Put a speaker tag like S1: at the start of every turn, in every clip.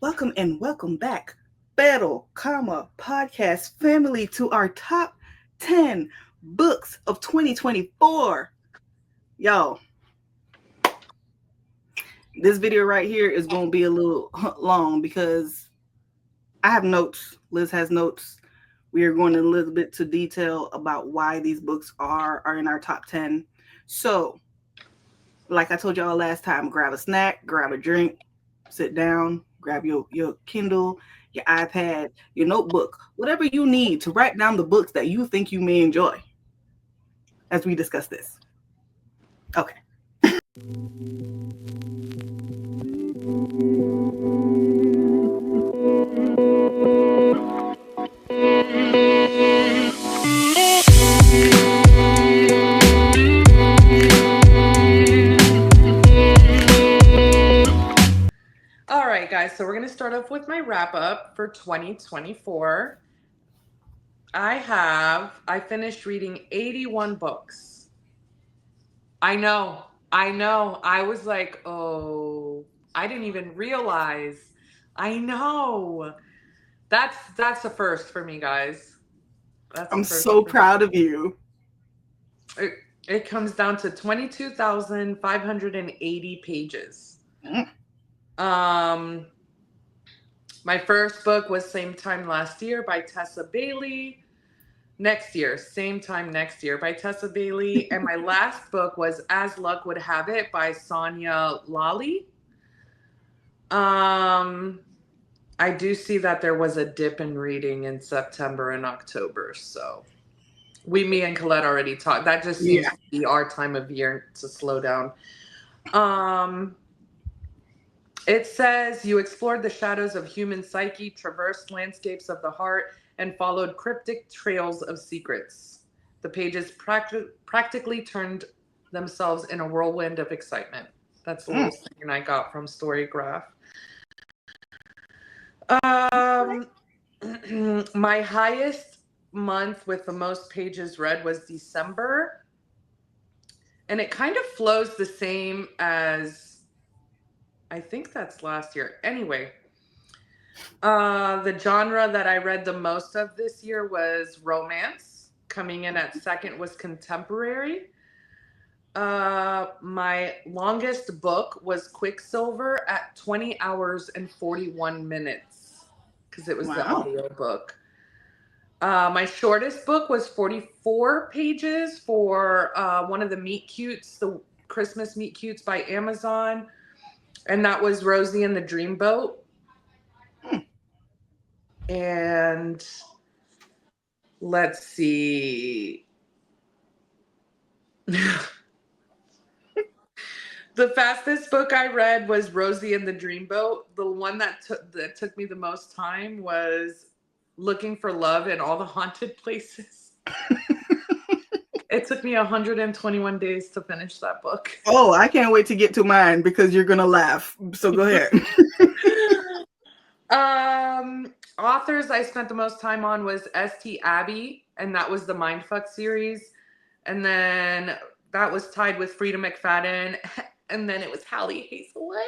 S1: Welcome and welcome back, Battle, Podcast family, to our top 10 books of 2024. Yo, this video right here is going to be a little long because I have notes. Liz has notes. We are going a little bit to detail about why these books are in our top 10. So, like I told y'all last time, grab a snack, grab a drink, sit down, grab your Kindle, your iPad, your notebook, whatever you need to write down the books that you think you may enjoy as we discuss this. Okay.
S2: All right, guys, so we're going to start off with my wrap up for 2024. I finished reading 81 books. I know. I was like, oh, I didn't even realize. I know. That's a first for me, guys. That's a
S1: I'm
S2: first
S1: so
S2: for me.
S1: proud of you.
S2: It comes down to 22,580 pages.
S1: Mm.
S2: Um my first book was Same Time Last Year by Tessa Bailey. Next year, same time next year by Tessa Bailey. And my last book was As Luck Would Have It by Sonia Lally. I do see that there was a dip in reading in September and October. So me and Colette already talked. That just seems
S1: Yeah.
S2: to be our time of year to slow down. Um, It says you explored the shadows of human psyche, traversed landscapes of the heart, and followed cryptic trails of secrets. The pages practically turned themselves in a whirlwind of excitement. That's the
S1: Mm.
S2: little thing I got from Storygraph. Um, my highest month with the most pages read was December, and it kind of flows the same as I think that's last year. Anyway, the genre that I read the most of this year was romance. Coming in at second was contemporary. My longest book was Quicksilver at 20 hours and 41 minutes because it was the
S1: Wow.
S2: audio book. My shortest book was 44 pages for one of the meet cutes, the Christmas meet cutes by Amazon, and that was Rosie and the Dreamboat.
S1: Mm.
S2: And let's see. The fastest book I read was Rosie and the Dreamboat. The one that took me the most time was Looking for Love in All the Haunted Places. It took me 121 days to finish that book.
S1: Oh, I can't wait to get to mine because you're going to laugh. So go ahead.
S2: Authors I spent the most time on was S.T. Abbey, and that was the Mindfuck series. And then that was tied with Frida McFadden, and then it was Hallie Hazelwood.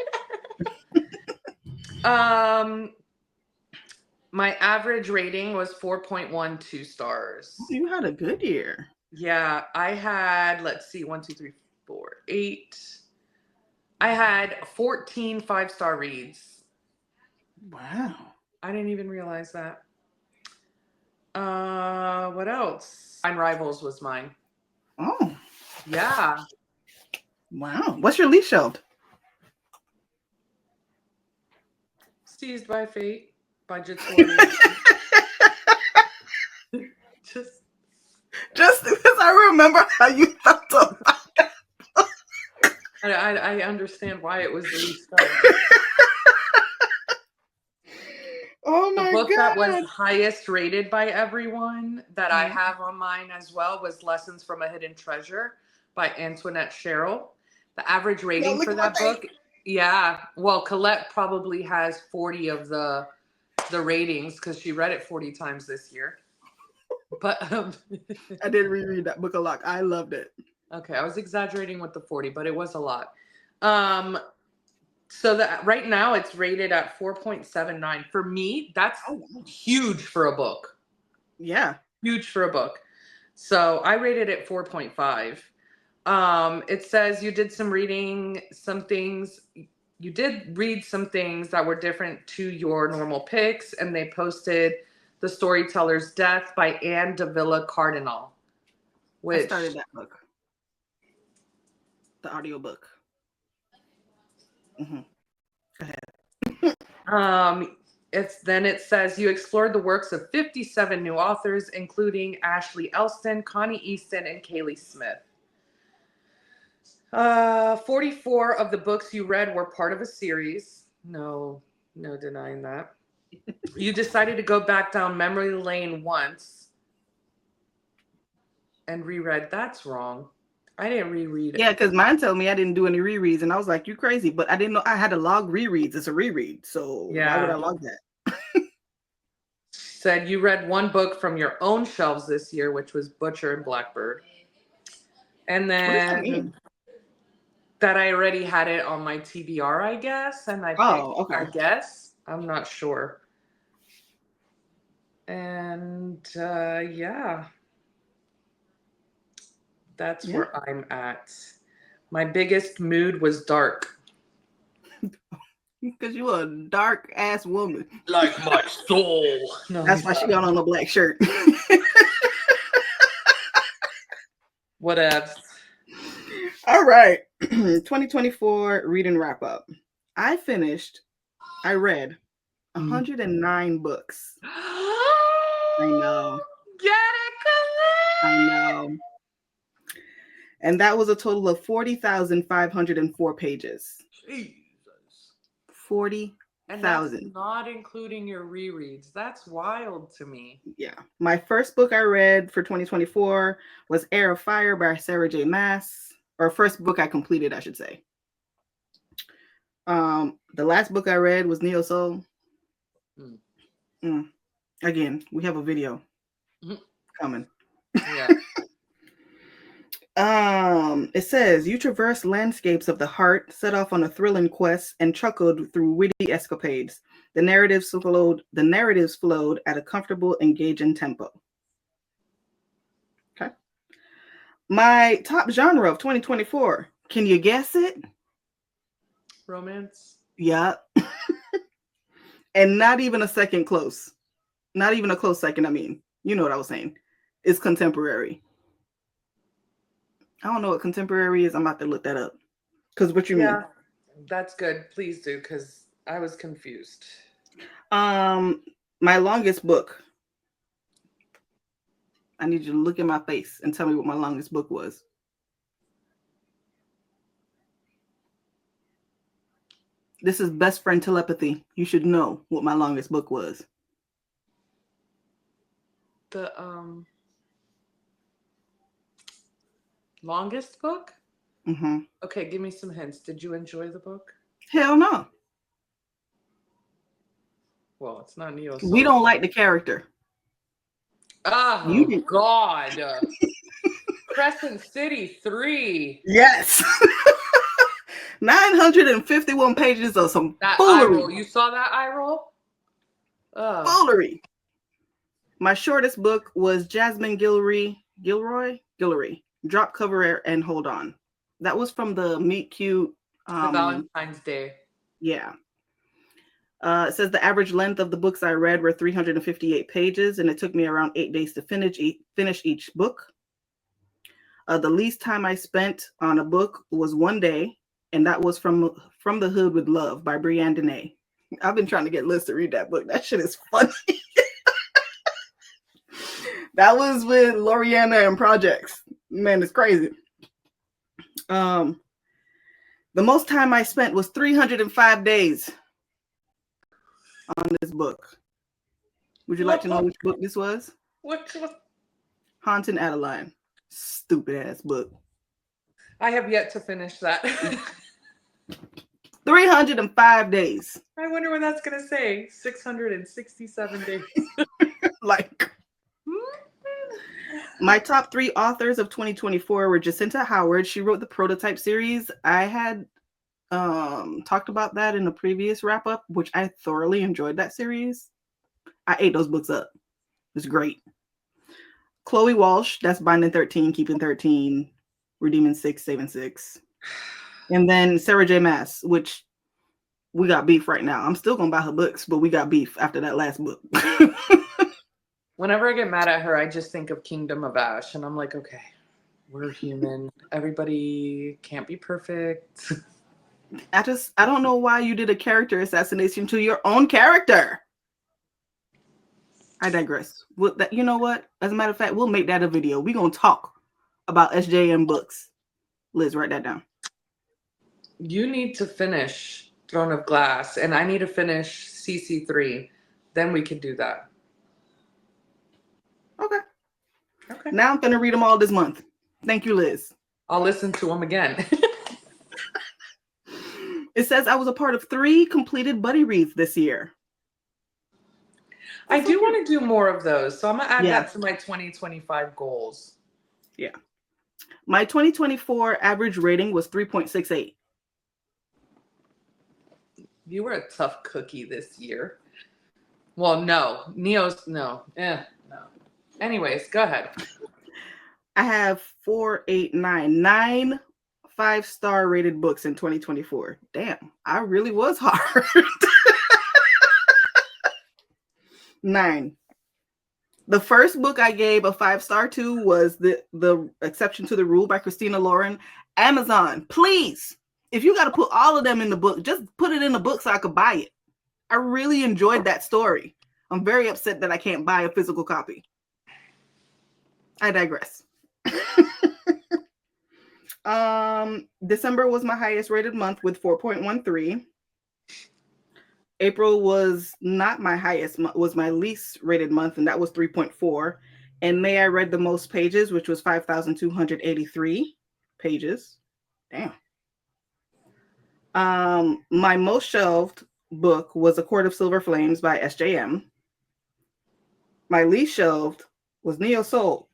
S2: My average rating was 4.12 stars.
S1: You had a good year.
S2: Yeah, I had, let's see, 1, 2, 3, 4, 8. I had 14 5-star reads.
S1: Wow.
S2: I didn't even realize that. What else? Nine Rivals was mine.
S1: Oh.
S2: Yeah.
S1: Wow. What's your least shelved?
S2: Seized by Fate by Jitsori.
S1: Just because I remember how you felt about
S2: I understand why it was least shelved.
S1: Oh my
S2: The book
S1: God.
S2: that was highest rated by everyone that I have on mine as well was Lessons from a Hidden Treasure by Antoinette Sherrill. The average rating for that book, yeah. Well, Colette probably has 40 of the ratings because she read it 40 times this year. But
S1: I did reread that book a lot. I loved it.
S2: Okay, I was exaggerating with the 40, but it was a lot. So that right now it's rated at 4.79. For me, that's huge for a book.
S1: Yeah.
S2: Huge for a book. So I rated it 4.5. It says you did some reading, some things. You did read some things that were different to your normal picks, and they posted The Storyteller's Death by Anne Davila Cardinal.
S1: I started that book. The audiobook. Mm-hmm. Go ahead.
S2: It says you explored the works of 57 new authors, including Ashley Elston, Connie Easton, and Kaylee Smith. 44 of the books you read were part of a series. No denying that. You decided to go back down memory lane once and reread. That's wrong. I didn't reread it.
S1: Yeah, because mine told me I didn't do any rereads, and I was like, "You crazy?" But I didn't know I had to log rereads. It's a reread, so why would I log that?
S2: Said you read one book from your own shelves this year, which was Butcher and Blackbird, and then that I already had it on my TBR, I guess, and I picked, I guess I'm not sure. And yeah. That's where I'm at. My biggest mood was dark.
S1: Because you a dark ass woman.
S2: Like my soul.
S1: No, that's why she got on a black shirt.
S2: What else?
S1: All right. 2024 reading wrap up. I read 109 books. I know.
S2: Get it, Khalid!
S1: I know. And that was a total of 40,504 pages.
S2: Jesus.
S1: 40,000.
S2: And that's not including your rereads. That's wild to me.
S1: Yeah. My first book I read for 2024 was Heir of Fire by Sarah J. Maas. Or first book I completed, I should say. The last book I read was Neo Soul. Again, we have a video coming.
S2: Yeah.
S1: It says you traversed landscapes of the heart, set off on a thrilling quest, and chuckled through witty escapades. The narratives flowed at a comfortable, engaging tempo. Okay. My top genre of 2024. Can you guess it?
S2: Romance.
S1: Yeah. And not even a second close. Not even a close second. I mean, you know what I was saying. It's contemporary. I don't know what contemporary is. I'm about to look that up. Because what you mean?
S2: That's good. Please do, because I was confused.
S1: My longest book. I need you to look in my face and tell me what my longest book was. This is Best Friend Telepathy. You should know what my longest book was.
S2: The longest book?
S1: Mm-hmm.
S2: Okay, give me some hints. Did you enjoy the book?
S1: Hell no.
S2: Well, it's not Neo Soul.
S1: We don't like the character.
S2: Oh, God. Crescent City 3.
S1: Yes. 951 pages of some
S2: that
S1: foolery.
S2: Eye roll. You saw that eye roll?
S1: Foolery. My shortest book was Jasmine Guillory, Drop Cover and Hold On. That was from the Meet Cute.
S2: The Valentine's Day.
S1: Yeah. It says the average length of the books I read were 358 pages, and it took me around 8 days to finish each book. The least time I spent on a book was 1 day, and that was from the Hood with Love by Brianne Deney. I've been trying to get Liz to read that book. That shit is funny. That was with Loriana and Projects. Man, it's crazy. The most time I spent was 305 days on this book. Would you like to know which book this was?
S2: Which one?
S1: Haunting Adeline. Stupid ass book.
S2: I have yet to finish that.
S1: 305 days.
S2: I wonder what that's going to say. 667 days.
S1: Like, my top 3 authors of 2024 were Jacinta Howard. She wrote the Prototype series. I had talked about that in the previous wrap up, which I thoroughly enjoyed that series. I ate those books up. It's great. Chloe Walsh, that's Binding 13, Keeping 13, Redeeming 6, Saving 6. And then Sarah J. Maas, which we got beef right now. I'm still gonna buy her books, but we got beef after that last book.
S2: Whenever I get mad at her, I just think of Kingdom of Ash, and I'm like, okay, we're human. Everybody can't be perfect.
S1: I don't know why you did a character assassination to your own character. I digress. You know what? As a matter of fact, we'll make that a video. We're gonna talk about SJM books. Liz, write that down.
S2: You need to finish Throne of Glass, and I need to finish CC3. Then we can do that.
S1: Okay.
S2: Okay.
S1: Now I'm gonna read them all this month. Thank you, Liz.
S2: I'll listen to them again.
S1: It says I was a part of 3 completed buddy reads this year.
S2: I do want to do more of those, so I'm gonna add
S1: Yeah.
S2: that to my 2025 goals.
S1: Yeah. My 2024 average rating was 3.68.
S2: You were a tough cookie this year. Well, no. Neo's no. No. Anyways, go ahead.
S1: I have 9 5-star rated books in 2024. Damn, I really was hard. 9. The first book I gave a 5-star to was the Exception to the Rule by Christina Lauren. Amazon, please, if you got to put all of them in the book, just put it in the book so I could buy it. I really enjoyed that story. I'm very upset that I can't buy a physical copy. I digress. December was my highest rated month with 4.13. April was not my highest, was my least rated month, and that was 3.4. And May I read the most pages, which was 5,283 pages. Damn. My most shelved book was A Court of Silver Flames by SJM. My least shelved was Neo Soul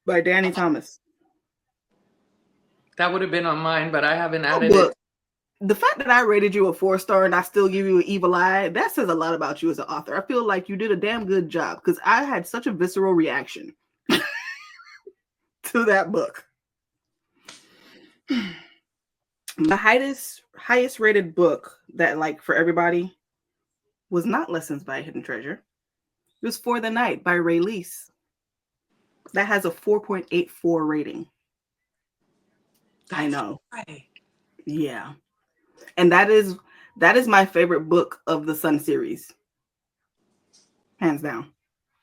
S1: by Danny Thomas.
S2: That would have been on mine, but I haven't added it.
S1: The fact that I rated you a 4-star and I still give you an evil eye, that says a lot about you as an author. I feel like you did a damn good job because I had such a visceral reaction to that book. The highest rated book that, like, for everybody was not Lessons by a Hidden Treasure. It was For the Night by Ray Lease. That has a 4.84 rating. I know.
S2: Right.
S1: Yeah. And that is my favorite book of the Sun series. Hands down.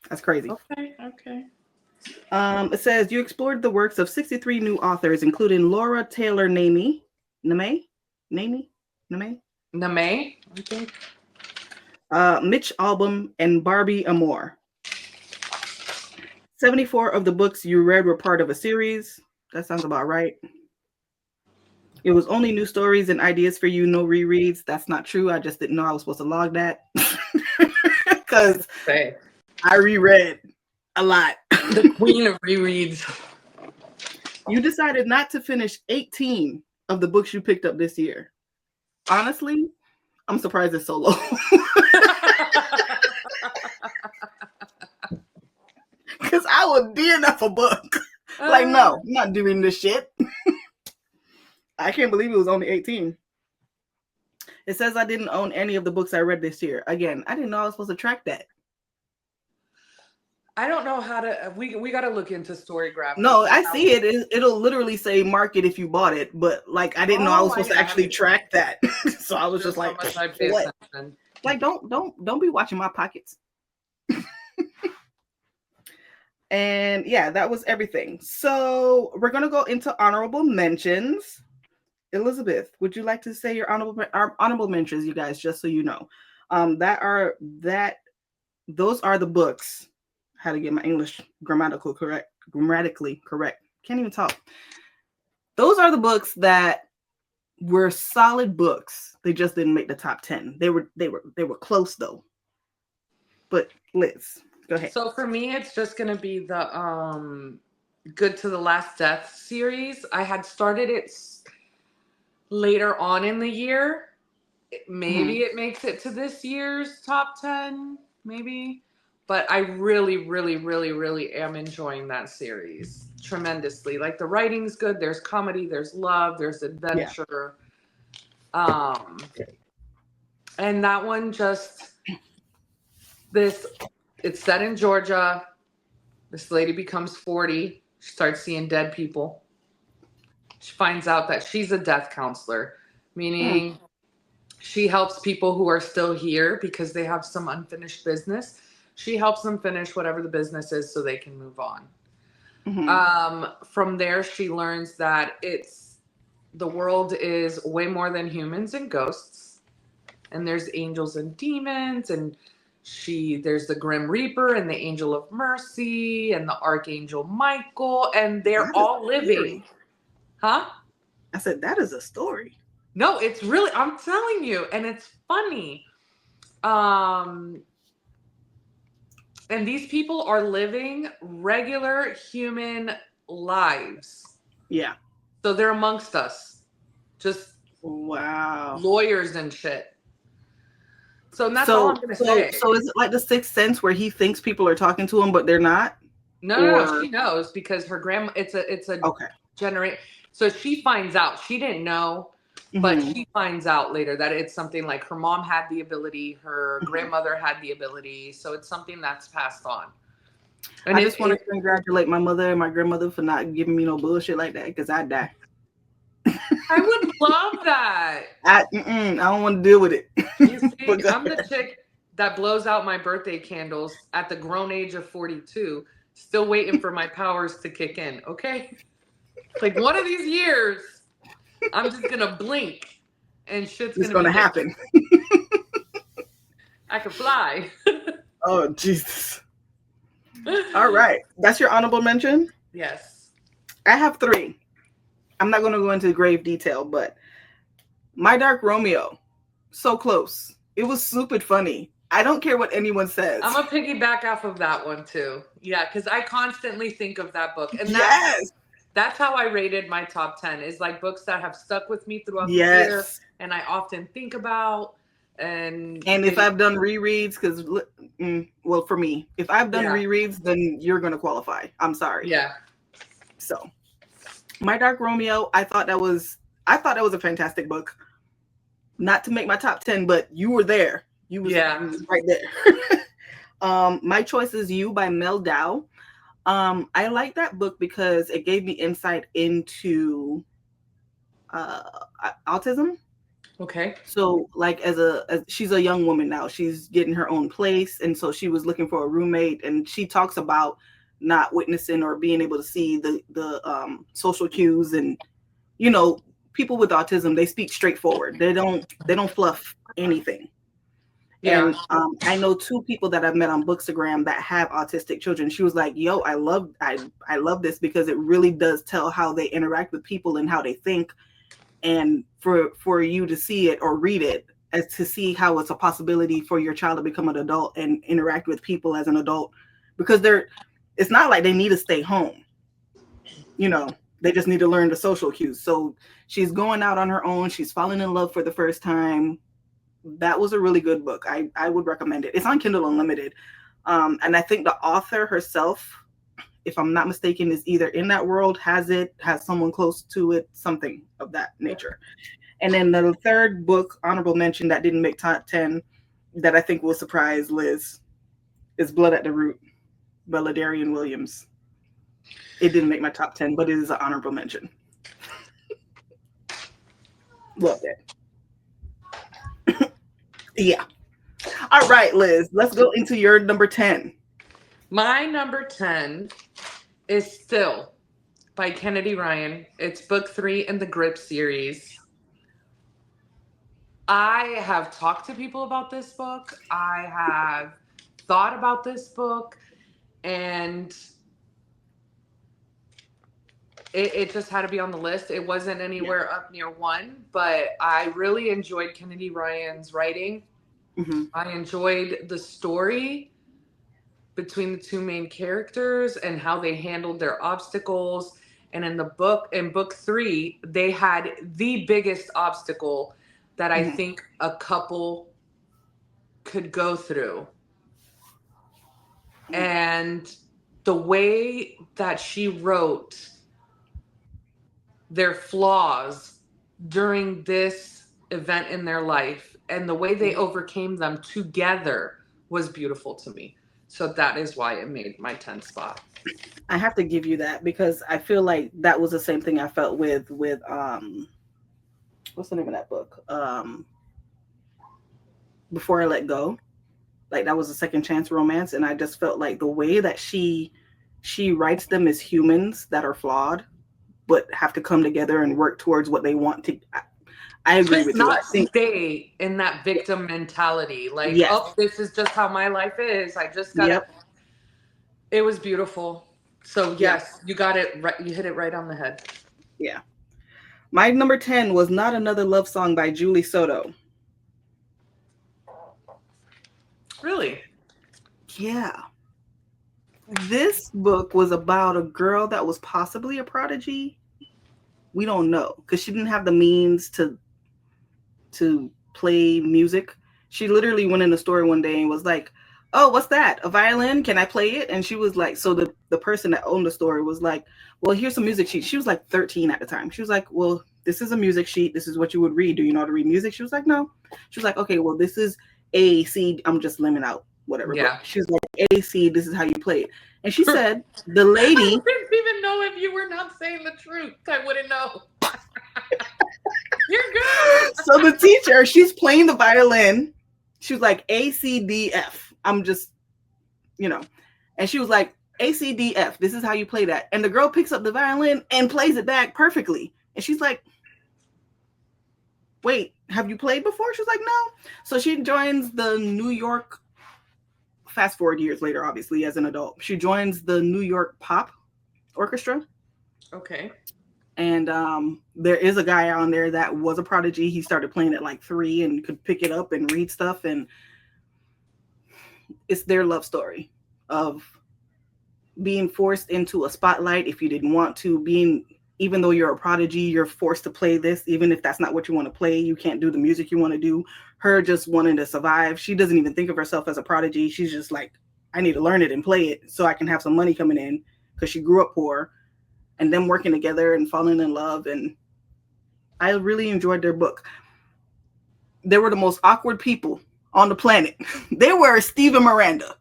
S1: That's crazy.
S2: Okay.
S1: It says you explored the works of 63 new authors, including Laura Taylor Namey. Okay. Mitch Albom and Barbie Amore. 74 of the books you read were part of a series. That sounds about right. It was only new stories and ideas for you, no rereads. That's not true. I just didn't know I was supposed to log that. Because I reread a lot.
S2: The queen of rereads.
S1: You decided not to finish 18 of the books you picked up this year. Honestly, I'm surprised it's so low. Because I would DNF a book. Like, no, I'm not doing this shit. I can't believe it was only 18. It says I didn't own any of the books I read this year. Again, I didn't know I was supposed to track that.
S2: I don't know how to. We got to look into Storygraph.
S1: No, I see it. It'll literally say mark it if you bought it, but like I didn't know I was supposed to actually track that. So I was just like, what? Like don't be watching my pockets. And yeah, that was everything. So we're gonna go into honorable mentions. Elizabeth, would you like to say your honorable mentions, you guys, just so you know? Those are the books. How to get my English grammatically correct. Can't even talk. Those are the books that were solid books. They just didn't make the top 10. They were close though. But Liz, go ahead.
S2: So for me, it's just gonna be the Good to the Last Death series. I had started it later on in the year. Maybe
S1: Mm-hmm.
S2: it makes it to this year's top 10, maybe. But I really, really, really, really am enjoying that series tremendously. Like the writing's good. There's comedy, there's love, there's
S1: Yeah.
S2: adventure. Um, and that one it's set in Georgia. This lady becomes 40. She starts seeing dead people. She finds out that she's a death counselor,
S1: Mm.
S2: meaning she helps people who are still here because they have some unfinished business. She helps them finish whatever the business is so they can move on.
S1: Mm-hmm.
S2: From there, she learns that the world is way more than humans and ghosts, and there's angels and demons, and there's the Grim Reaper and the Angel of Mercy and the Archangel Michael, and they're
S1: That is
S2: all
S1: a
S2: living,
S1: story.
S2: huh?
S1: I said that is a story.
S2: No, it's really, I'm telling you, and it's funny. Um, and these people are living regular human lives.
S1: Yeah.
S2: So they're amongst us, just
S1: Wow.
S2: lawyers and shit. So that's all I'm
S1: So,
S2: gonna
S1: so,
S2: say.
S1: so is it like the Sixth Sense where he thinks people are talking to him, but they're not?
S2: No.
S1: Or
S2: She knows because her grandma. It's a
S1: okay.
S2: generate. So she finds out. She didn't know, but
S1: Mm-hmm.
S2: she finds out later that it's something like her mom had the ability, her
S1: Mm-hmm.
S2: grandmother had the ability. So it's something that's passed on. And
S1: I just want to congratulate my mother and my grandmother for not giving me no bullshit like that because I die.
S2: I would love that.
S1: I don't want to deal with it.
S2: You
S1: But
S2: see, I'm the chick that blows out my birthday candles at the grown age of 42, still waiting for my powers to kick in, okay? Like one of these years, I'm just gonna blink and shit's
S1: it's
S2: gonna
S1: going
S2: be
S1: to
S2: different.
S1: happen.
S2: I can fly.
S1: Oh, Jesus. All right. That's your honorable mention?
S2: Yes.
S1: I have 3. I'm not going to go into grave detail, but My Dark Romeo. So close. It was stupid funny. I don't care what anyone says.
S2: I'm a piggyback off of that one too. Yeah, because I constantly think of that book. And
S1: Yes.
S2: that's how I rated my top 10 is like books that have stuck with me throughout the year
S1: Yes.
S2: and I often think about. And
S1: if I've done rereads, because, well, for me, if I've done rereads, then you're going to qualify. I'm sorry.
S2: Yeah.
S1: So, My Dark Romeo, I thought that was a fantastic book. Not to make my top 10, but you were there. You was right there. My Choice Is You by Mel Dow. I like that book because it gave me insight into autism.
S2: Okay.
S1: So, like, as she's a young woman now, she's getting her own place, and so she was looking for a roommate, and she talks about not witnessing or being able to see the social cues, and people with autism, they speak straightforward. They don't fluff anything.
S2: Yeah.
S1: And I know 2 people that I've met on Bookstagram that have autistic children. She was like, "Yo, I love this because it really does tell how they interact with people and how they think, and for you to see it or read it as to see how it's a possibility for your child to become an adult and interact with people as an adult, because it's not like they need to stay home. They just need to learn the social cues." So she's going out on her own. She's falling in love for the first time. That was a really good book. I would recommend it. It's on Kindle Unlimited. And I think the author herself, if I'm not mistaken, is either in that world, has someone close to it, something of that nature. And then the third book, honorable mention, that didn't make top 10, that I think will surprise Liz, is Blood at the Root by Ladarian Williams. It didn't make my top 10, but it is an honorable mention. Love that. Yeah. All right, Liz, let's go into your number 10.
S2: My number 10 is Still by Kennedy Ryan. It's book 3 in the Grip series. I have talked to people about this book. I have thought about this book, and it just had to be on the list. It wasn't anywhere up near 1, but I really enjoyed Kennedy Ryan's writing.
S1: Mm-hmm.
S2: I enjoyed the story between the 2 main characters and how they handled their obstacles And in book 3, they had the biggest obstacle that I think a couple could go through. And the way that she wrote their flaws during this event in their life and the way they overcame them together was beautiful to me. So that is why it made my 10th spot.
S1: I have to give you that because I feel like that was the same thing I felt with what's the name of that book? Before I Let Go. Like that was a second chance romance, and I just felt like the way that she writes them as humans that are flawed but have to come together and work towards what they want to. I agree with you.
S2: Not stay in that victim mentality. Like, oh, this is just how my life is. I just gotta. It was beautiful. So yes, you got it right. You hit it right on the head.
S1: Yeah. My number 10 was Not Another Love Song by Julie Soto.
S2: Really?
S1: Yeah. This book was about a girl that was possibly a prodigy. We don't know because she didn't have the means to play music. She literally went in the store one day and was like, "Oh, what's that? A violin? Can I play it?" And she was like, so the person that owned the store was like, "Well, here's some music sheet." She was like 13 at the time. She was like, "Well, this is a music sheet. This is what you would read. Do you know how to read music?" She was like, "No." She was like, "Okay, well, this is A, C." I'm just lemon out, whatever.
S2: Yeah.
S1: She was like, "A, C, this is how you play it." And she said, the lady.
S2: I didn't even know if you were not saying the truth. I wouldn't know. You're good.
S1: So the teacher, she's playing the violin. She was like, A, C, D, F. I'm just, and she was like, A, C, D, F. This is how you play that. And the girl picks up the violin and plays it back perfectly. And she's like, "Wait, have you played before?" She was like, "No." So she joins the New York, fast forward years later, obviously, as an adult. She joins the New York Pop Orchestra.
S2: Okay.
S1: And there is a guy on there that was a prodigy. He started playing at like 3 and could pick it up and read stuff. And it's their love story of being forced into a spotlight if you didn't want to, even though you're a prodigy, you're forced to play this, even if that's not what you want to play. You can't do the music you want to do. Her just wanting to survive. She doesn't even think of herself as a prodigy. She's just like, I need to learn it and play it so I can have some money coming in, because she grew up poor. And them working together and falling in love. And I really enjoyed their book. They were the most awkward people on the planet. They were Steve and Miranda.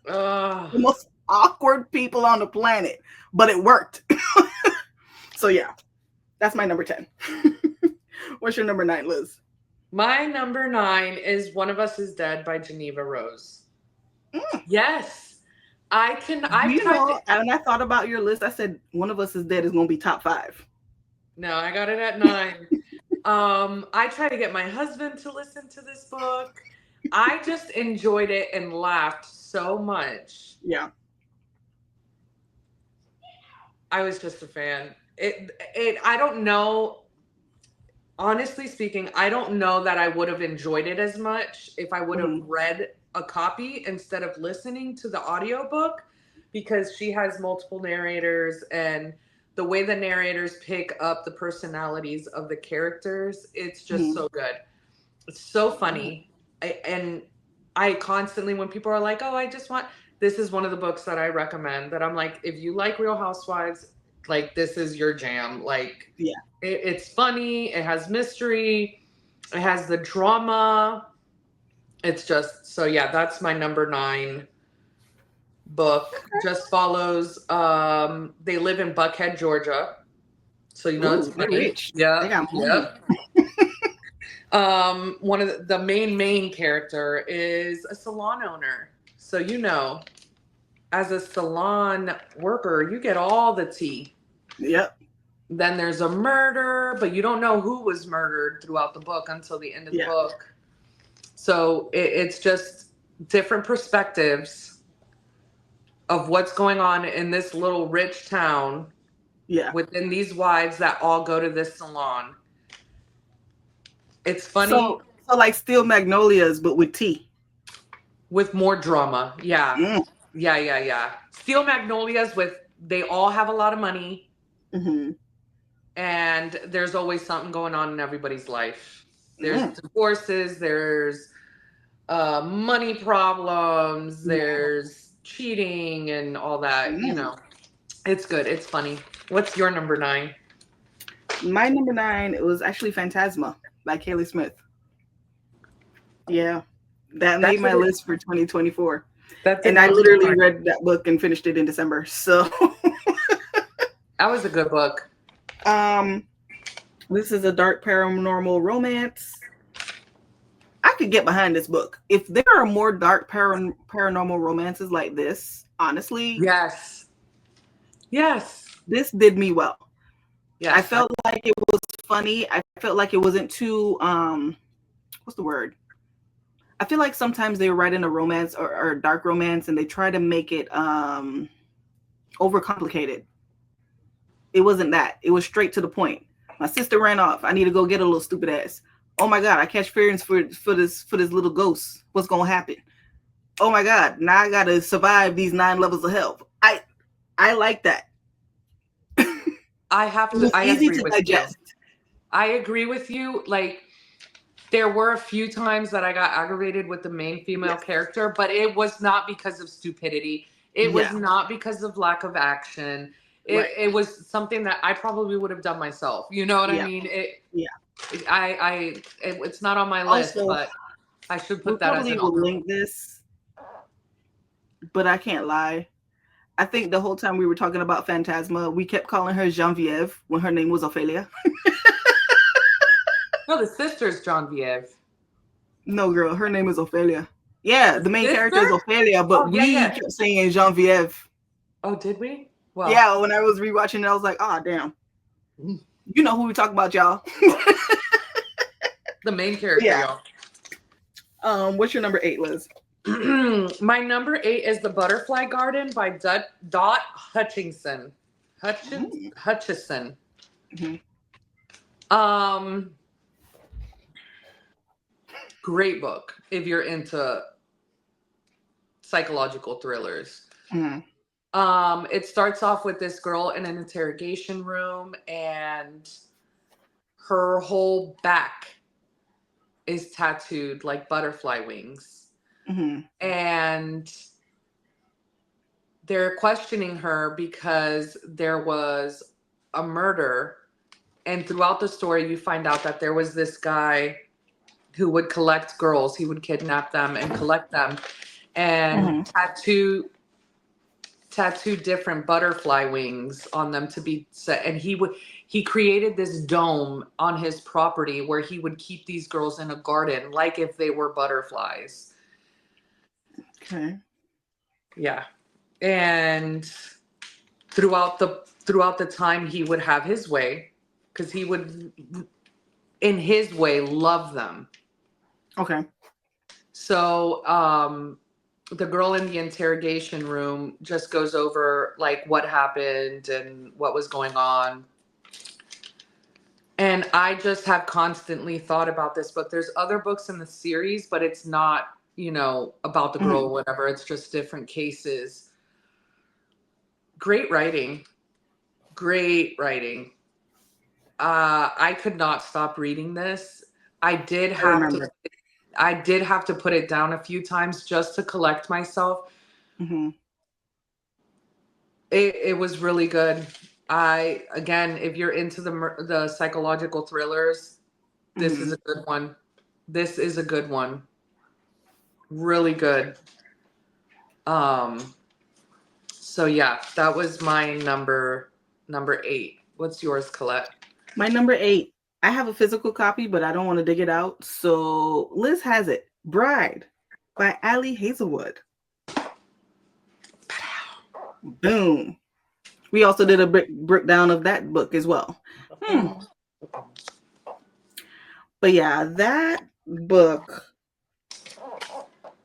S1: The most awkward people on the planet. But it worked. So yeah, that's my number 10. What's your number 9, Liz?
S2: My number 9 is One of Us is Dead by Geneva Rose. Yes. And
S1: I thought about your list. I said One of Us is Dead is going to be top 5.
S2: No, I got it at 9. I tried to get my husband to listen to this book. I just enjoyed it and laughed so much.
S1: Yeah.
S2: I was just a fan. I don't know. Honestly speaking, I don't know that I would have enjoyed it as much if I would have read a copy instead of listening to the audiobook, because she has multiple narrators, and the way the narrators pick up the personalities of the characters, it's just so good. It's so funny. I constantly, when people are like, "Oh, this is one of the books that I recommend," that I'm like, if you like Real Housewives, like, this is your jam. Like,
S1: yeah,
S2: it's funny. It has mystery. It has the drama. It's just, so yeah, that's my number 9 book. Okay. Just follows, they live in Buckhead, Georgia. So, it's pretty rich. Yeah. One of the main character is a salon owner. So, as a salon worker, you get all the tea.
S1: Yep.
S2: Then there's a murder, but you don't know who was murdered throughout the book until the end of the book. So it's just different perspectives of what's going on in this little rich town. Yeah. Within these wives that all go to this salon. It's funny.
S1: So like Steel Magnolias, but with tea.
S2: With more drama. Yeah. Yeah. Steel Magnolias they all have a lot of money.
S1: Mm-hmm.
S2: And there's always something going on in everybody's life. There's
S1: Mm.
S2: divorces, there's money problems,
S1: Yeah.
S2: there's cheating and all that.
S1: Mm.
S2: It's good. It's funny. What's your number 9?
S1: My number 9, it was actually Phantasma by Kaylee Smith. Yeah, that made
S2: That's
S1: my
S2: what it,
S1: list for 2024.
S2: that did
S1: And I
S2: not make
S1: literally
S2: mine.
S1: read that book and finished it in December. So,
S2: That was a good book.
S1: this is a dark paranormal romance. I could get behind this book. If there are more dark paranormal romances like this, honestly,
S2: Yes. Yes.
S1: this did me well.
S2: Yes.
S1: I felt like it was funny. I felt like it wasn't too what's the word? I feel like sometimes they write in a romance or dark romance and they try to make it overcomplicated. It wasn't that. It was straight to the point. My sister ran off. I need to go get a little stupid ass. Oh my god, I catch feelings for this little ghost. What's gonna happen? Oh my god, now I gotta survive these 9 levels of hell. I like that.
S2: I have
S1: It was
S2: to. I
S1: easy
S2: agree
S1: to
S2: with
S1: digest.
S2: you. I agree with you. Like, there were a few times that I got aggravated with the main female
S1: Yes.
S2: character, but it was not because of stupidity. It was
S1: Yeah.
S2: not because of lack of action.
S1: Right.
S2: It was something that I probably would have done myself. You know what I
S1: Yeah.
S2: mean?
S1: Yeah.
S2: It's not on my list,
S1: Also,
S2: but I should
S1: we
S2: put that as
S1: probably
S2: an
S1: will
S2: honorable.
S1: link this, but I can't lie. I think the whole time we were talking about Phantasma, we kept calling her Genevieve when her name was Ophelia.
S2: No, the sister's Genevieve.
S1: No, girl, her name is Ophelia. Yeah, the main character is
S2: Sister?
S1: Ophelia, but
S2: Oh, yeah,
S1: we
S2: yeah.
S1: kept saying Genevieve.
S2: Oh, did we? Well,
S1: Yeah, when I was rewatching it, I was like, oh, damn. You know who we talk about, y'all.
S2: the main character,
S1: Yeah.
S2: y'all.
S1: What's your number 8, Liz?
S2: My number 8 is The Butterfly Garden by Dot Hutchinson. Hutchison.
S1: Mm-hmm.
S2: Great book if you're into psychological thrillers.
S1: Mm-hmm.
S2: It starts off with this girl in an interrogation room, and her whole back is tattooed like butterfly wings.
S1: Mm-hmm.
S2: And they're questioning her because there was a murder. And throughout the story, you find out that there was this guy who would collect girls. He would kidnap them and collect them and tattoo different butterfly wings on them to be set. And he created this dome on his property where he would keep these girls in a garden like if they were butterflies.
S1: Okay.
S2: Yeah. And throughout the time, he would have his way, because he would in his way love them.
S1: Okay.
S2: So the girl in the interrogation room just goes over like what happened and what was going on. And I just have constantly thought about this book. There's other books in the series, but it's not, about the girl or whatever. It's just different cases. Great writing. Great writing. I could not stop reading this. I did have to put it down a few times just to collect myself.
S1: Mm-hmm.
S2: It was really good. Again, if you're into the psychological thrillers, this is a good one. This is a good one. Really good. So yeah, that was my number 8. What's yours, Colette?
S1: My number 8. I have a physical copy, but I don't want to dig it out. So Liz has it. Bride by Ali Hazelwood. Boom. We also did a breakdown of that book as well. But yeah, that book,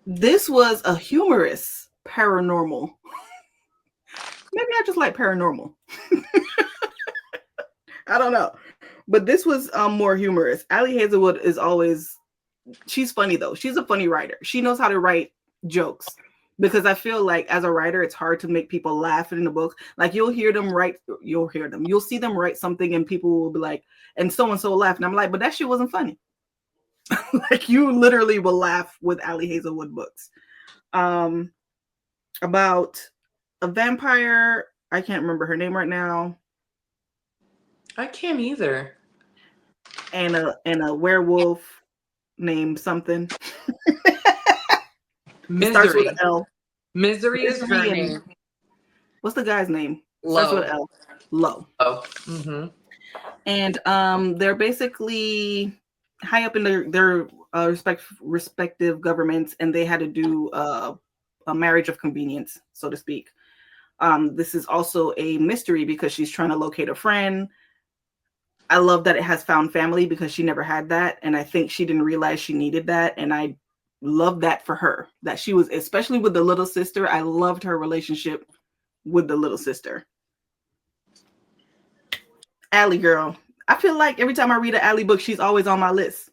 S1: this was a humorous paranormal. Maybe I just like paranormal. I don't know. But this was more humorous. Ali Hazelwood is always, she's funny though. She's a funny writer. She knows how to write jokes. because I feel like as a writer, it's hard to make people laugh in the book. Like you'll see them write something and people will be like, and so laugh. And I'm like, but that shit wasn't funny. Like you literally will laugh with Ali Hazelwood books. About a vampire, I can't remember her name right now.
S2: I can't either.
S1: And a werewolf named something.
S2: Misery.
S1: It starts with an L.
S2: Misery is her name.
S1: What's the guy's name?
S2: Low.
S1: Starts with an L. Low.
S2: Oh. Mm-hmm.
S1: And they're basically high up in their respective governments, and they had to do a marriage of convenience, so to speak. This is also a mystery because she's trying to locate a friend. I love that it has found family because she never had that, and I think she didn't realize she needed that, and I love that for her, that she was, especially with the little sister. I loved her relationship with the little sister. Ali girl. I feel like every time I read an Ali book, she's always on my list.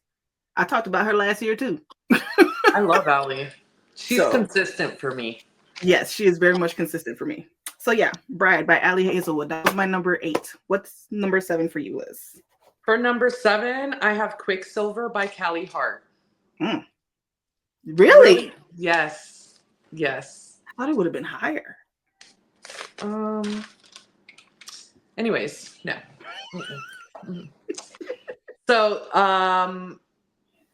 S1: I talked about her last year too.
S2: I love Ali. She's consistent for me.
S1: Yes, she is very much consistent for me. So yeah, Bride by Ali Hazelwood. That was my number 8. What's number 7 for you, Liz?
S2: For number 7, I have Quicksilver by Callie Hart.
S1: Really?
S2: Yes. Yes.
S1: I thought it would have been higher.
S2: Anyways, no. So,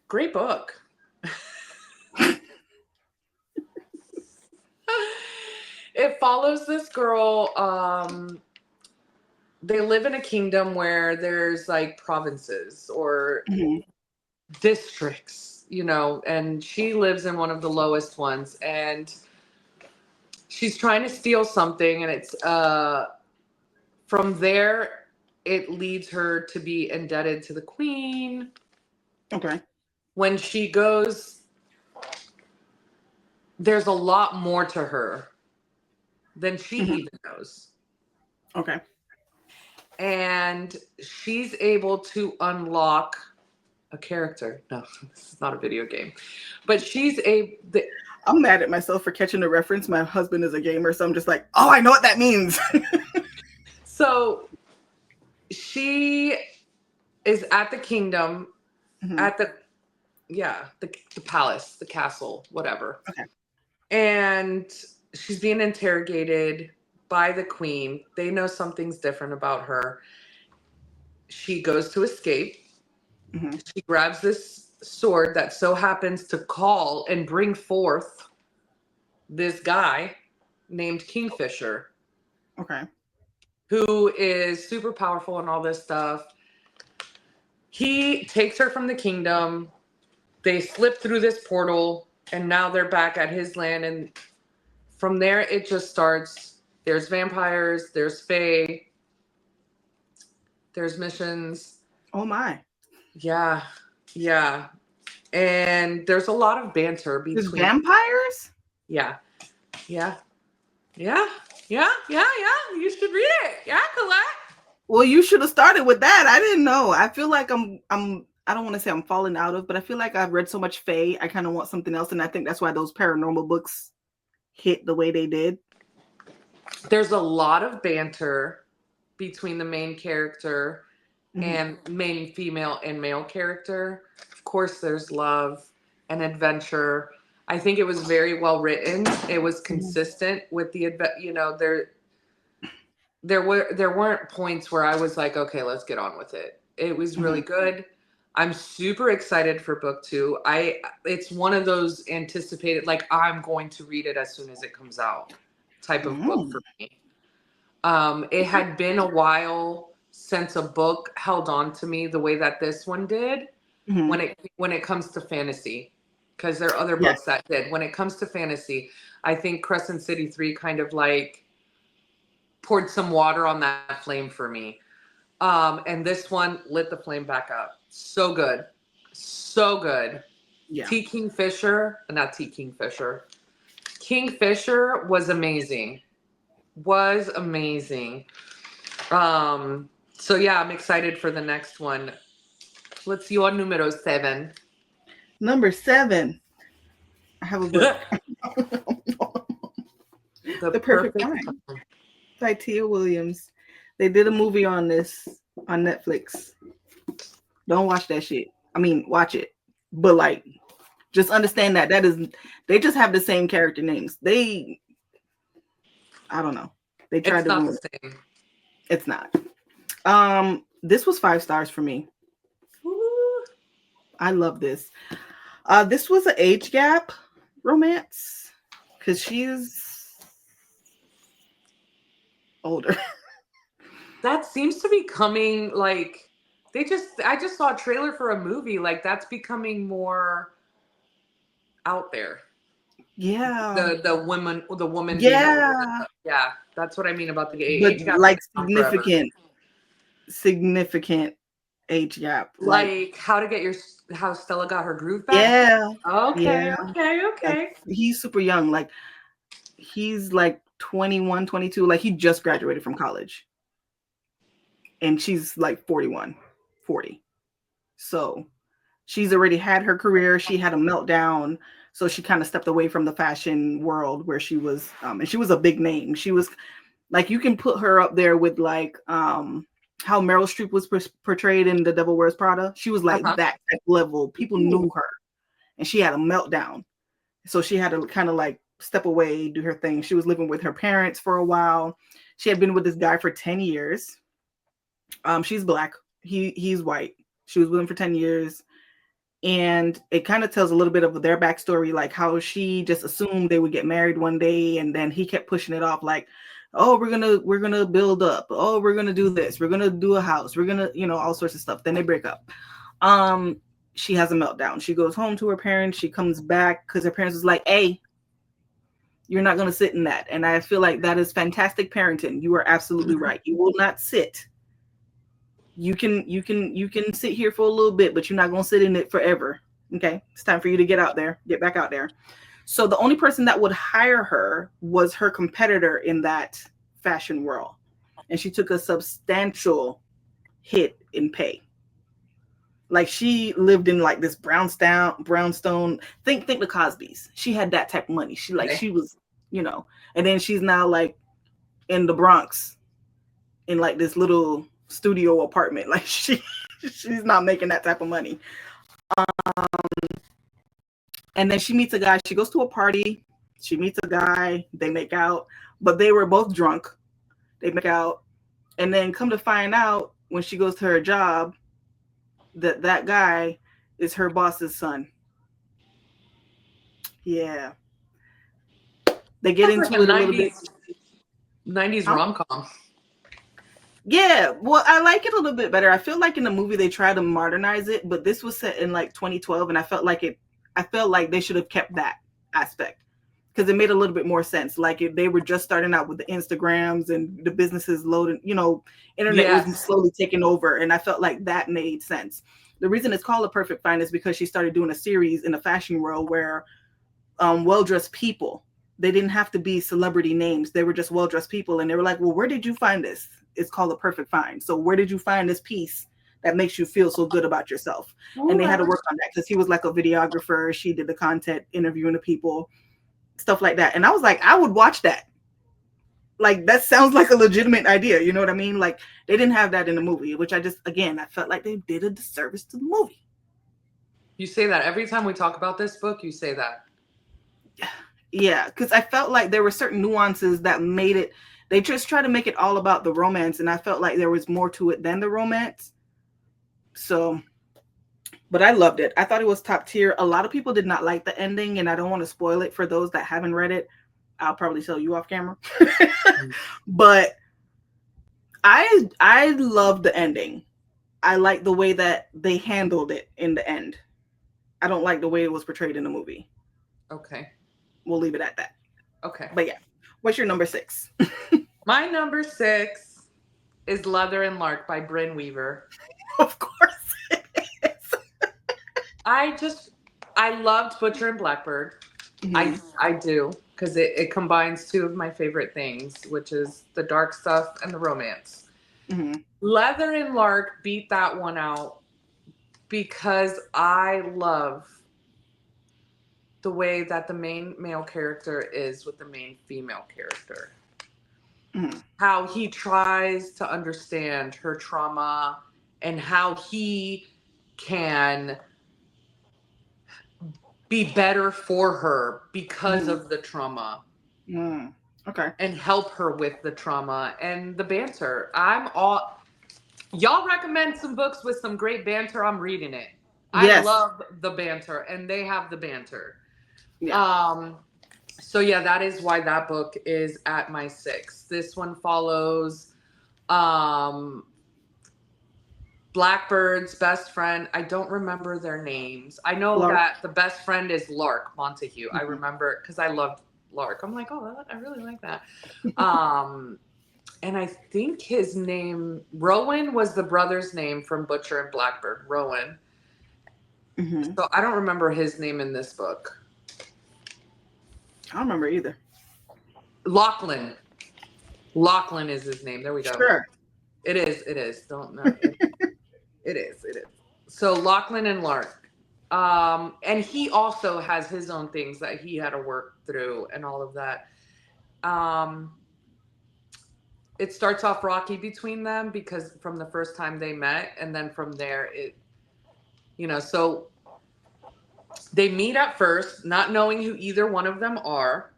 S2: great book. It follows this girl. They live in a kingdom where there's like provinces or districts, you know, and she lives in one of the lowest ones, and she's trying to steal something, and it's from there it leads her to be indebted to the queen.
S1: Okay. When
S2: she goes, there's a lot more to her than she even knows.
S1: Okay.
S2: And she's able to unlock a character. No, this is not a video game. But
S1: I'm mad at myself for catching the reference. My husband is a gamer, so I'm just like, oh, I know what that means.
S2: So she is at the kingdom, at the palace, the castle, whatever.
S1: Okay.
S2: And she's being interrogated by the queen. They know something's different about her. She goes to escape. She grabs this sword that so happens to call and bring forth this guy named Kingfisher.
S1: Okay.
S2: Who is super powerful and all this stuff. He takes her from the kingdom. They slip through this portal, and now they're back at his land. And from there, it just starts. There's vampires. There's fae. There's missions.
S1: Oh, my.
S2: Yeah. Yeah. And there's a lot of banter between...
S1: There's vampires?
S2: Yeah. Yeah. Yeah. Yeah. Yeah. Yeah. You should read it. Yeah, Colette.
S1: Well, you should have started with that. I didn't know. I feel like I don't want to say I'm falling out of, but I feel like I've read so much fae. I kind of want something else. And I think that's why those paranormal books hit the way they did.
S2: There's a lot of banter between the main character and main female and male character. Of course, there's love and adventure. I think it was very well written. It was consistent with the, you know, there weren't points where I was like, okay, let's get on with it. It was really good. I'm super excited for book 2. It's one of those anticipated, like I'm going to read it as soon as it comes out type of book for me. It had been a while since a book held on to me the way that this one did when it comes to fantasy, because there are other books that did. When it comes to fantasy, I think Crescent City 3 kind of like poured some water on that flame for me. And this one lit the flame back up. So good. So good. Yeah. Kingfisher was amazing. So yeah, I'm excited for the next one. Let's see on numero 7.
S1: Number 7. I have a book.
S2: The
S1: The Perfect
S2: Perfect
S1: Fine
S2: Fine.
S1: by Tia Williams. They did a movie on this on Netflix. Don't watch that shit. I mean, watch it, but like, just understand that they just have the same character names. I don't know. They tried
S2: It's
S1: to
S2: not
S1: ruin
S2: the
S1: it.
S2: same.
S1: It's not. This was 5 stars for me.
S2: Ooh.
S1: I love this. This was an age gap romance because she's older.
S2: That seems to be coming like I just saw a trailer for a movie. Like that's becoming more out there.
S1: Yeah.
S2: The woman being older than
S1: Yeah.
S2: them. Yeah, that's what I mean about the
S1: But
S2: age gap
S1: like
S2: being on forever.
S1: significant age gap. Like,
S2: Like how Stella got her groove back.
S1: yeah.
S2: Okay,
S1: Yeah.
S2: okay,
S1: Like,
S2: okay.
S1: he's super young. Like, he's like 21, 22. Like, he just graduated from college. And she's like 41, 40. So she's already had her career. She had a meltdown. So she kind of stepped away from the fashion world where she was, and she was a big name. She was like, you can put her up there with like how Meryl Streep was portrayed in The Devil Wears Prada. She was like
S2: Uh-huh.
S1: that type level. People knew her, and she had a meltdown. So she had to kind of like step away, do her thing. She was living with her parents for a while. She had been with this guy for 10 years. She's black. He's white. She was with him for 10 years. And it kind of tells a little bit of their backstory, like how she just assumed they would get married one day, and then he kept pushing it off, like, oh, we're gonna build up, oh, we're gonna do this, we're gonna do a house, we're gonna, all sorts of stuff. Then they break up. She has a meltdown. She goes home to her parents. She comes back because her parents was like, hey, you're not gonna sit in that. And I feel like that is fantastic parenting. You are absolutely right. You will not sit. You can sit here for a little bit, but you're not going to sit in it forever. Okay, it's time for you to get back out there. So the only person that would hire her was her competitor in that fashion world, and she took a substantial hit in pay. Like, she lived in like this brownstone. Think the Cosbys. She had that type of money. She was, and then she's now like in the Bronx in like this little studio apartment. Like, she's not making that type of money. And then she meets a guy. She goes to a party. She meets a guy. They make out, but they were both drunk. They make out, and then come to find out when she goes to her job that guy is her boss's son. Yeah, they get
S2: That's
S1: into
S2: like a
S1: it a little bit.
S2: 90s
S1: Huh?
S2: rom-com.
S1: Yeah, well, I like it a little bit better. I feel like in the movie they try to modernize it, but this was set in like 2012, and I felt like they should have kept that aspect because it made a little bit more sense. Like, if they were just starting out with the Instagrams and the businesses loading, internet was
S2: Yes.
S1: slowly taking over, and I felt like that made sense. The reason it's called A Perfect Fine is because she started doing a series in the fashion world where well-dressed people, they didn't have to be celebrity names. They were just well-dressed people, and they were like, well, where did you find this? It's called A Perfect Fine. So where did you find this piece that makes you feel so good about yourself? And they had to work on that because he was like a videographer. She did the content, interviewing the people, stuff like that. And I was like, I would watch that. Like, that sounds like a legitimate idea. You know what I mean? Like, they didn't have that in the movie, which I felt like they did a disservice to the movie.
S2: You say that every time we talk about this book, you say that.
S1: Yeah, because I felt like there were certain nuances that made it, they just try to make it all about the romance, and I felt like there was more to it than the romance. So, but I loved it. I thought it was top tier. A lot of people did not like the ending, and I don't want to spoil it for those that haven't read it. I'll probably tell you off camera. But I loved the ending. I like the way that they handled it in the end. I don't like the way it was portrayed in the movie.
S2: Okay.
S1: We'll leave it at that.
S2: Okay.
S1: But yeah, what's your number 6?
S2: My number 6 is Leather and Lark by Brynne Weaver.
S1: Of course it is.
S2: I loved Butcher and Blackbird.
S1: Mm-hmm.
S2: I do, because it combines two of my favorite things, which is the dark stuff and the romance.
S1: Mm-hmm.
S2: Leather and Lark beat that one out because I love the way that the main male character is with the main female character.
S1: Mhm.
S2: How he tries to understand her trauma and how he can be better for her because of the trauma
S1: Okay.
S2: and help her with the trauma and the banter. Y'all recommend some books with some great banter. I'm reading it. I
S1: Yes.
S2: love the banter, and they have the banter.
S1: Yeah.
S2: So yeah, that is why that book is at my 6. This one follows Blackbird's best friend. I don't remember their names. I know
S1: Lark.
S2: that the best friend is Lark Montague. I
S1: Mhm.
S2: remember because I loved Lark. I'm like, oh, I really like that. And I think his name, Rowan, was the brother's name from Butcher and Blackbird. Rowan.
S1: Mhm.
S2: So I don't remember his name in this book.
S1: I don't remember either.
S2: Lachlan. Lachlan is his name. There we go.
S1: Sure.
S2: It is. It is. Don't know. It is. It is. So Lachlan and Lark. And he also has his own things that he had to work through and all of that. It starts off rocky between them because from the first time they met, and then from there so they meet at first not knowing who either one of them are.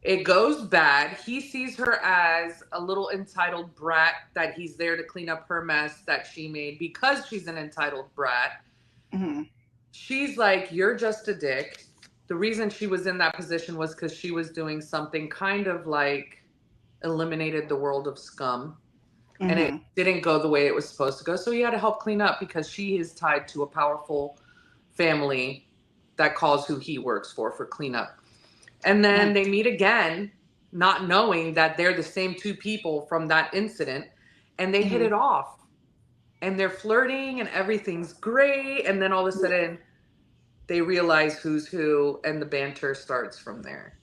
S2: It goes bad. He sees her as a little entitled brat that he's there to clean up her mess that she made because she's an entitled brat.
S1: Mhm.
S2: She's like, you're just a dick. The reason she was in that position was because she was doing something kind of like eliminated the world of scum. And it didn't go the way it was supposed to go. So he had to help clean up because she is tied to a powerful family that calls who he works for cleanup. And then they meet again, not knowing that they're the same two people from that incident. And they hit it off. And they're flirting and everything's great. And then all of a sudden, they realize who's who. And the banter starts from there.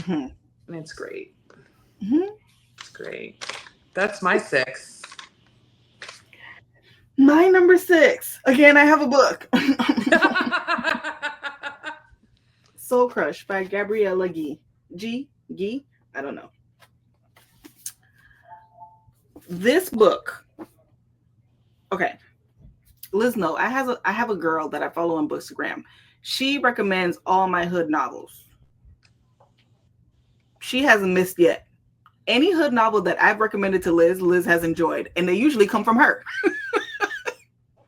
S2: And it's great. It's great. That's my 6.
S1: My number 6. Again, I have a book. Soul Crush by Gabriella Gee. Gee? I don't know. This book. Okay. Liz, no, I have a girl that I follow on Bookstagram. She recommends all my hood novels. She hasn't missed yet. Any hood novel that I've recommended to Liz, Liz has enjoyed, and they usually come from her.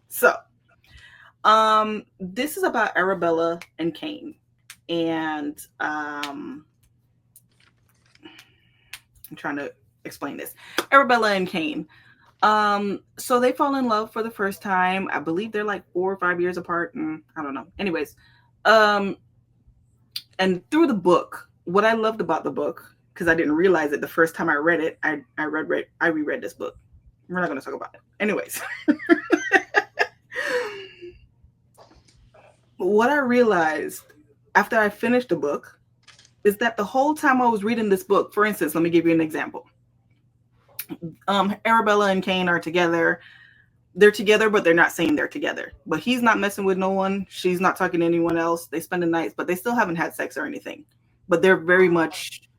S1: So, this is about Arabella and Cain, and I'm trying to explain this. Arabella and Cain. So they fall in love for the first time. I believe they're like 4 or 5 years apart. I don't know. Anyways, and through the book, what I loved about the book, because I didn't realize it the first time I read it, I reread this book. We're not going to talk about it. Anyways. What I realized after I finished the book is that the whole time I was reading this book, for instance, let me give you an example. Arabella and Cain are together. They're together, but they're not saying they're together. But he's not messing with no one. She's not talking to anyone else. They spend the nights, but they still haven't had sex or anything. But they're very much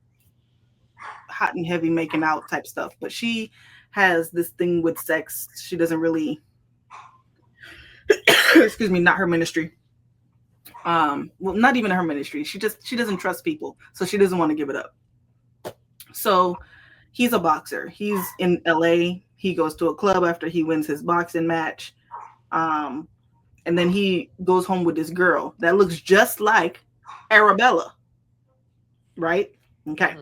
S1: hot and heavy making out type stuff. But she has this thing with sex. She doesn't really, excuse me, not her ministry. Well, not even her ministry. She doesn't trust people. So she doesn't want to give it up. So he's a boxer. He's in LA. He goes to a club after he wins his boxing match. And then he goes home with this girl that looks just like Arabella. Right? Okay.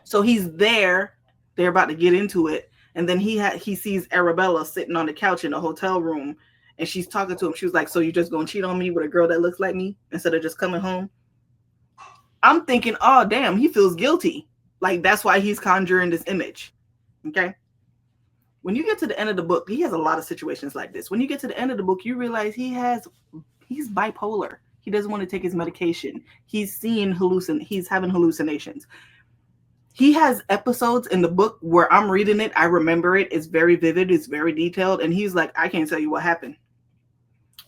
S1: So he's there. They're about to get into it. And then he sees Arabella sitting on the couch in a hotel room. And she's talking to him. She was like, so you just going to cheat on me with a girl that looks like me instead of just coming home? I'm thinking, oh, damn, he feels guilty. Like, that's why he's conjuring this image. Okay? When you get to the end of the book, he has a lot of situations like this. When you get to the end of the book, you realize he's bipolar. He doesn't want to take his medication. He's having hallucinations. He has episodes in the book where I'm reading it. I remember it. It's very vivid. It's very detailed. And he's like, I can't tell you what happened.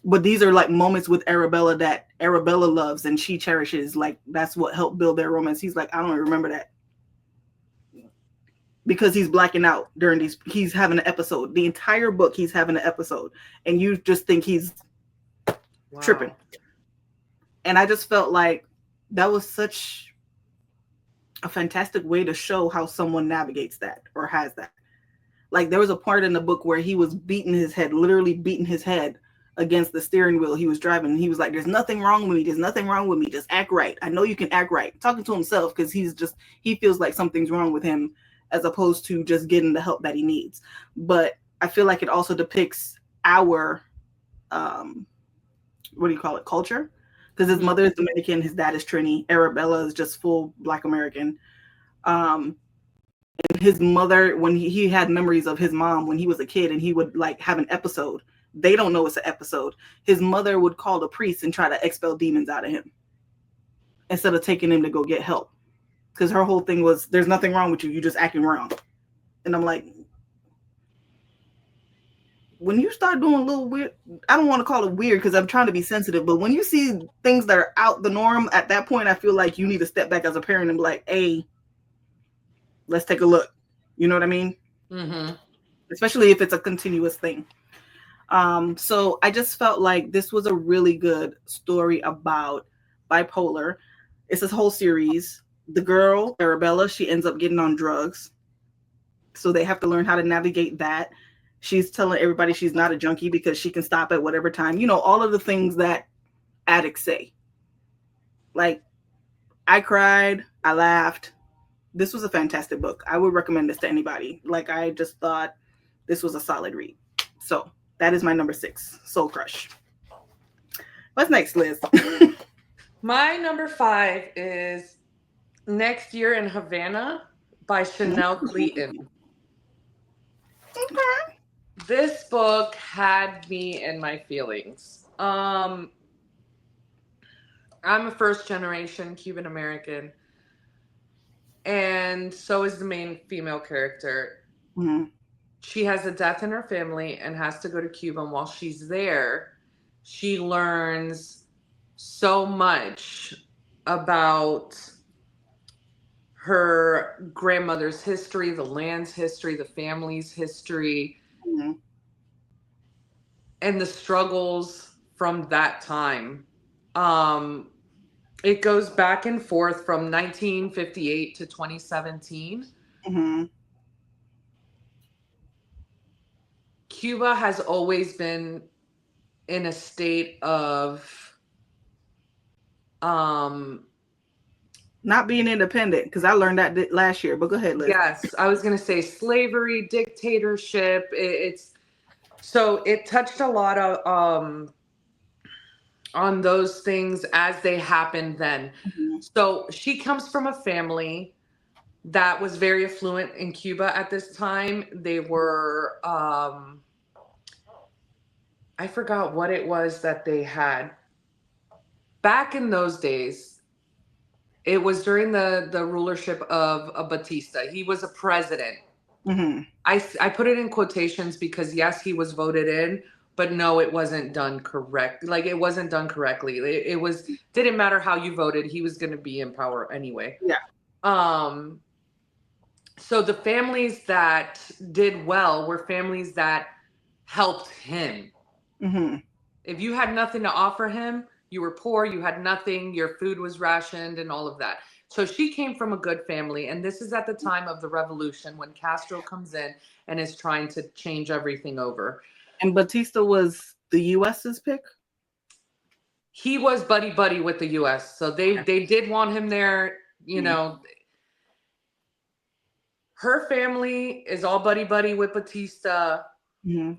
S1: But these are like moments with Arabella that Arabella loves and she cherishes. Like that's what helped build their romance. He's like, I don't even remember that because he's blacking out during these. He's having an episode. The entire book, he's having an episode, and you just think he's tripping. And I just felt like that was such a fantastic way to show how someone navigates that or has that. Like there was a part in the book where he was beating his head, literally beating his head against the steering wheel he was driving. And he was like, there's nothing wrong with me. There's nothing wrong with me. Just act right. I know you can act right. Talking to himself because he feels like something's wrong with him as opposed to just getting the help that he needs. But I feel like it also depicts our, what do you call it, culture? Because his mother is Dominican, his dad is Trini. Arabella is just full Black American. And his mother, when he had memories of his mom when he was a kid and he would like have an episode, they don't know it's an episode. His mother would call the priest and try to expel demons out of him instead of taking him to go get help. Because her whole thing was, there's nothing wrong with you. You're just acting wrong. And I'm like, when you start doing a little weird, I don't want to call it weird because I'm trying to be sensitive, but when you see things that are out the norm, at that point, I feel like you need to step back as a parent and be like, hey, let's take a look. You know what I mean?
S2: Mm-hmm.
S1: Especially if it's a continuous thing. So I just felt like this was a really good story about bipolar. It's this whole series. The girl, Arabella, she ends up getting on drugs. So they have to learn how to navigate that. She's telling everybody she's not a junkie because she can stop at whatever time. You know, all of the things that addicts say. Like, I cried, I laughed. This was a fantastic book. I would recommend this to anybody. Like, I just thought this was a solid read. So that is my number 6, Soul Crush. What's next, Liz?
S2: My number 5 is Next Year in Havana by Chanel Cleeton.
S1: Okay.
S2: This book had me in my feelings. I'm a first generation Cuban American, and so is the main female character.
S1: Mm-hmm.
S2: She has a death in her family and has to go to Cuba. And while she's there, she learns so much about her grandmother's history, the land's history, the family's history,
S1: Mm-hmm.
S2: and the struggles from that time. It goes back and forth from 1958 to 2017.
S1: Mm-hmm.
S2: Cuba has always been in a state of
S1: not being independent, because I learned that last year, but go ahead, Liz.
S2: Yes, I was going to say slavery, dictatorship. So it touched a lot of on those things as they happened then. Mm-hmm. So she comes from a family that was very affluent in Cuba at this time. They were I forgot what it was that they had back in those days. It was during the rulership of Batista. He was a president. Mm-hmm. I put it in quotations because yes, he was voted in, but no, it wasn't done correct. Like it wasn't done correctly. It was didn't matter how you voted. He was going to be in power anyway.
S1: Yeah.
S2: So the families that did well were families that helped him. Mm-hmm. If you had nothing to offer him, you were poor, you had nothing, your food was rationed and all of that. So she came from a good family. And this is at the time of the revolution when Castro comes in and is trying to change everything over.
S1: And Batista was the U.S.'s pick?
S2: He was buddy with the U.S. So they did want him there, you know. Her family is all buddy with Batista. Mm-hmm.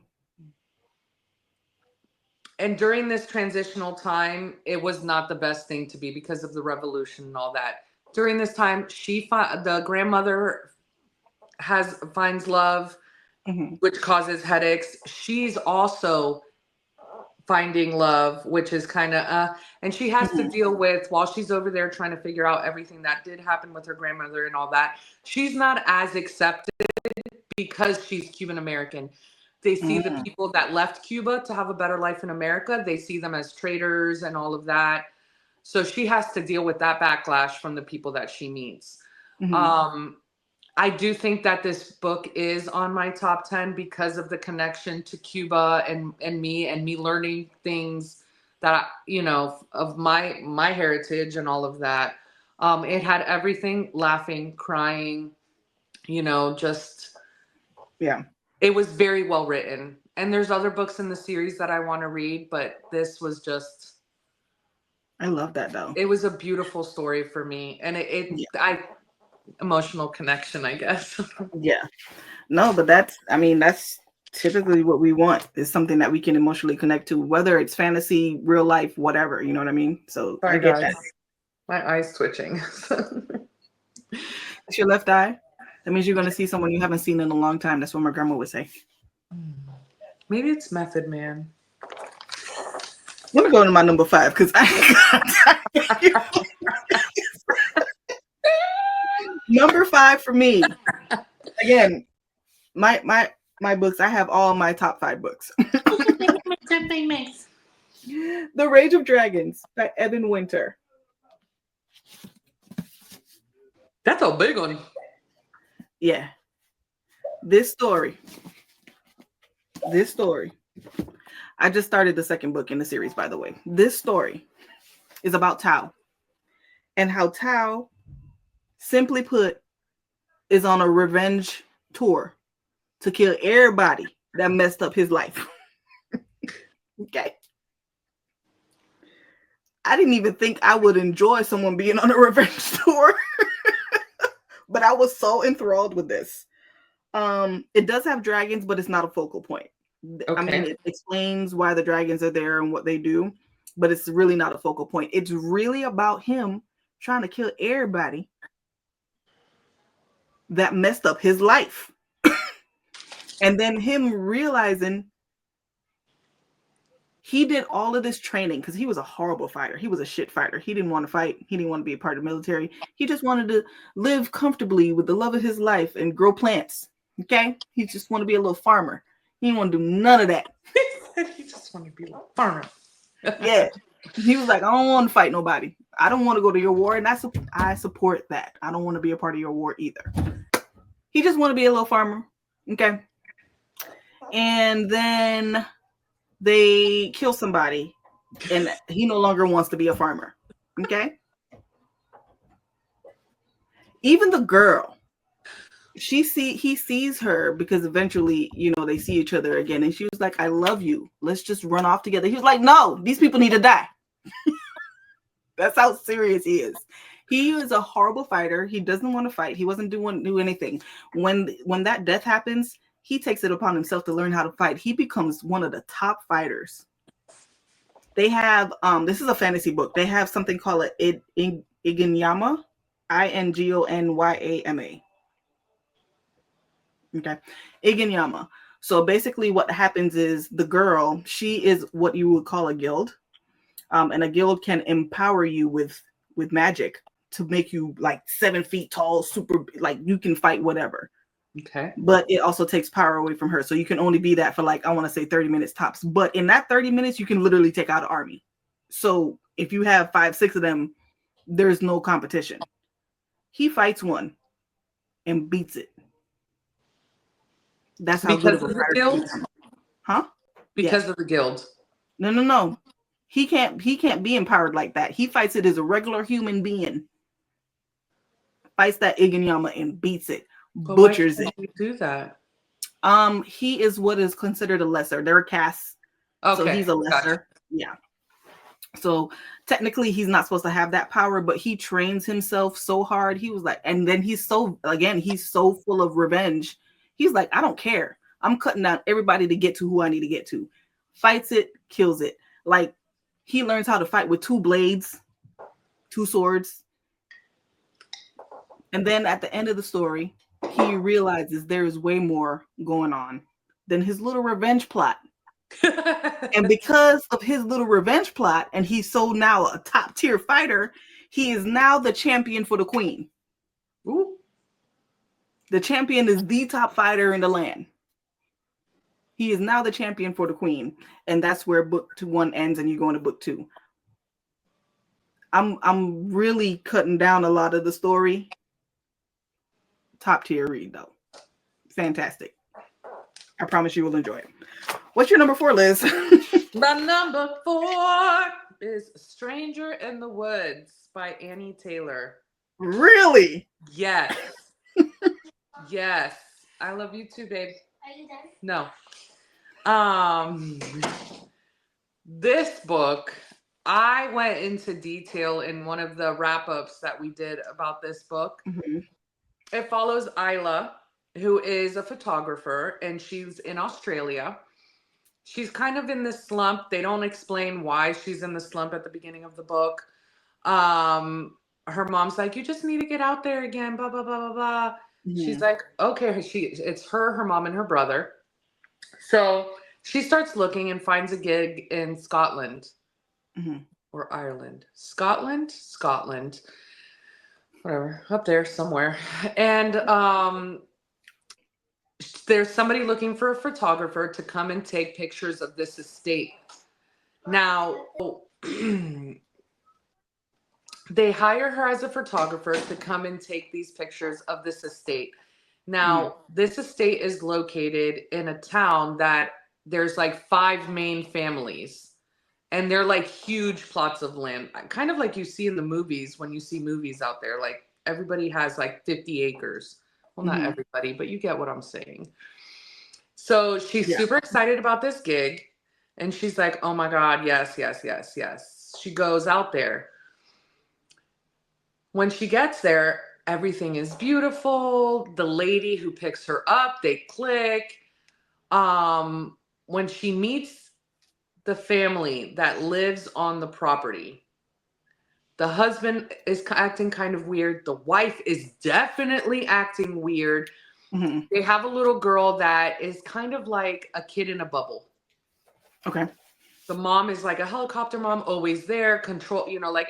S2: And during this transitional time, it was not the best thing to be because of the revolution and all that. During this time, the grandmother finds love, mm-hmm. which causes headaches. She's also finding love, which is kind of, and she has mm-hmm. to deal with, while she's over there trying to figure out everything that did happen with her grandmother and all that, she's not as accepted because she's Cuban American. They see the
S1: Mm.
S2: people that left Cuba to have a better life in America. They see them as traitors and all of that. So she has to deal with that backlash from the people that she meets.
S1: Mm-hmm.
S2: I do think that this book is on my top 10 because of the connection to Cuba and me learning things that, you know, of my heritage and all of that. It had everything, laughing, crying, you know, just,
S1: Yeah.
S2: it was very well written. And there's other books in the series that I want to read, but this was just,
S1: I love that though.
S2: it was a beautiful story for me. And emotional connection, I guess.
S1: Yeah. No, but that's typically what we want is something that we can emotionally connect to, whether it's fantasy, real life, whatever. You know what I mean? So I
S2: Sorry,
S1: get
S2: guys.
S1: that.
S2: My eye's twitching.
S1: It's your left eye. That means you're going to see someone you haven't seen in a long time. That's what my grandma would say.
S2: Maybe it's Method Man.
S1: Let me go to my number 5 because number 5 for me. Again, my books. I have all my top 5 books. The Rage of Dragons by Evan Winter.
S2: That's a big one.
S1: Yeah. This story. I just started the second book in the series, by the way. This story is about Tao and how Tao, simply put, is on a revenge tour to kill everybody that messed up his life. Okay. I didn't even think I would enjoy someone being on a revenge tour, but I was so enthralled with this. It does have dragons, but it's not a focal point.
S2: Okay.
S1: I mean, it explains why the dragons are there and what they do, but it's really not a focal point. It's really about him trying to kill everybody that messed up his life. And then him realizing he did all of this training because he was a horrible fighter. He was a shit fighter. He didn't want to fight. He didn't want to be a part of the military. He just wanted to live comfortably with the love of his life and grow plants. Okay? He just wanted to be a little farmer. He didn't want to do none of that.
S2: He just wanted to be like farmer.
S1: Yeah. He was like, I don't want to fight nobody. I don't want to go to your war. And I support that. I don't want to be a part of your war either. He just want to be a little farmer. Okay? And then they kill somebody and he no longer wants to be a farmer. Okay. Even the girl, he sees her because eventually, you know, they see each other again. And she was like, I love you. Let's just run off together. He was like, no, these people need to die. That's how serious he is. He is a horrible fighter. He doesn't want to fight. He wasn't do anything. When that death happens, he takes it upon himself to learn how to fight. He becomes one of the top fighters. They have this is a fantasy book. They have something called Igonyama, Ingonyama. Okay, Igonyama. So basically, what happens is the girl, she is what you would call a guild, and a guild can empower you with magic to make you like 7 feet tall, super, like you can fight whatever.
S2: Okay.
S1: But it also takes power away from her. So you can only be that for like, I want to say 30 minutes tops. But in that 30 minutes, you can literally take out an army. So if you have 5, 6 of them, there's no competition. He fights one and beats it. That's how
S2: because
S1: good
S2: of the guild?
S1: Huh?
S2: Because of the guild.
S1: No. He can't be empowered like that. He fights it as a regular human being. Fights that Igonyama and beats it.
S2: But
S1: Butchers
S2: why can't you do that?
S1: He is what is considered a lesser. They're casts. Okay. So he's a lesser. Gotcha. Yeah. So technically he's not supposed to have that power, but he trains himself so hard. He was like, and then he's so full of revenge. He's like, I don't care. I'm cutting down everybody to get to who I need to get to. Fights it, kills it. Like he learns how to fight with 2 blades, 2 swords. And then at the end of the story, he realizes there is way more going on than his little revenge plot. And because of his little revenge plot, and he's so now a top tier fighter, he is now the champion for the queen. Ooh. The champion is the top fighter in the land. He is now the champion for the queen, and that's where book 1 ends, and you go into book 2. I'm really cutting down a lot of the story. Top tier read though. Fantastic. I promise you will enjoy it. What's your number 4, Liz?
S2: My number 4 is Stranger in the Woods by Annie Taylor.
S1: Really?
S2: Yes. Yes. I love you too, babe.
S3: Are you done?
S2: No. This book, I went into detail in one of the wrap-ups that we did about this book.
S1: Mm-hmm.
S2: It follows Isla, who is a photographer, and she's in Australia. She's kind of in this slump. They don't explain why she's in the slump at the beginning of the book. Her mom's like, you just need to get out there again, blah, blah, blah, blah, blah. Mm-hmm. She's like, okay. It's her mom, and her brother. So she starts looking and finds a gig in Scotland.
S1: Mm-hmm.
S2: Or Ireland. Scotland, whatever, up there somewhere. And there's somebody looking for a photographer to come and take pictures of this estate. Now, they hire her as a photographer to come and take these pictures of this estate. Now, this estate is located in a town that there's like 5 main families. And they're like huge plots of land, kind of like you see in the movies when you see movies out there. Like everybody has like 50 acres. Well, not everybody, but you get what I'm saying. So she's super excited about this gig. And she's like, oh my God, yes, yes, yes, yes. She goes out there. When she gets there, everything is beautiful. The lady who picks her up, they click. When she meets the family that lives on the property, the husband is acting kind of weird. The wife is definitely acting weird. Mm-hmm. They have a little girl that is kind of like a kid in a bubble.
S1: Okay.
S2: The mom is like a helicopter mom, always there, control, like.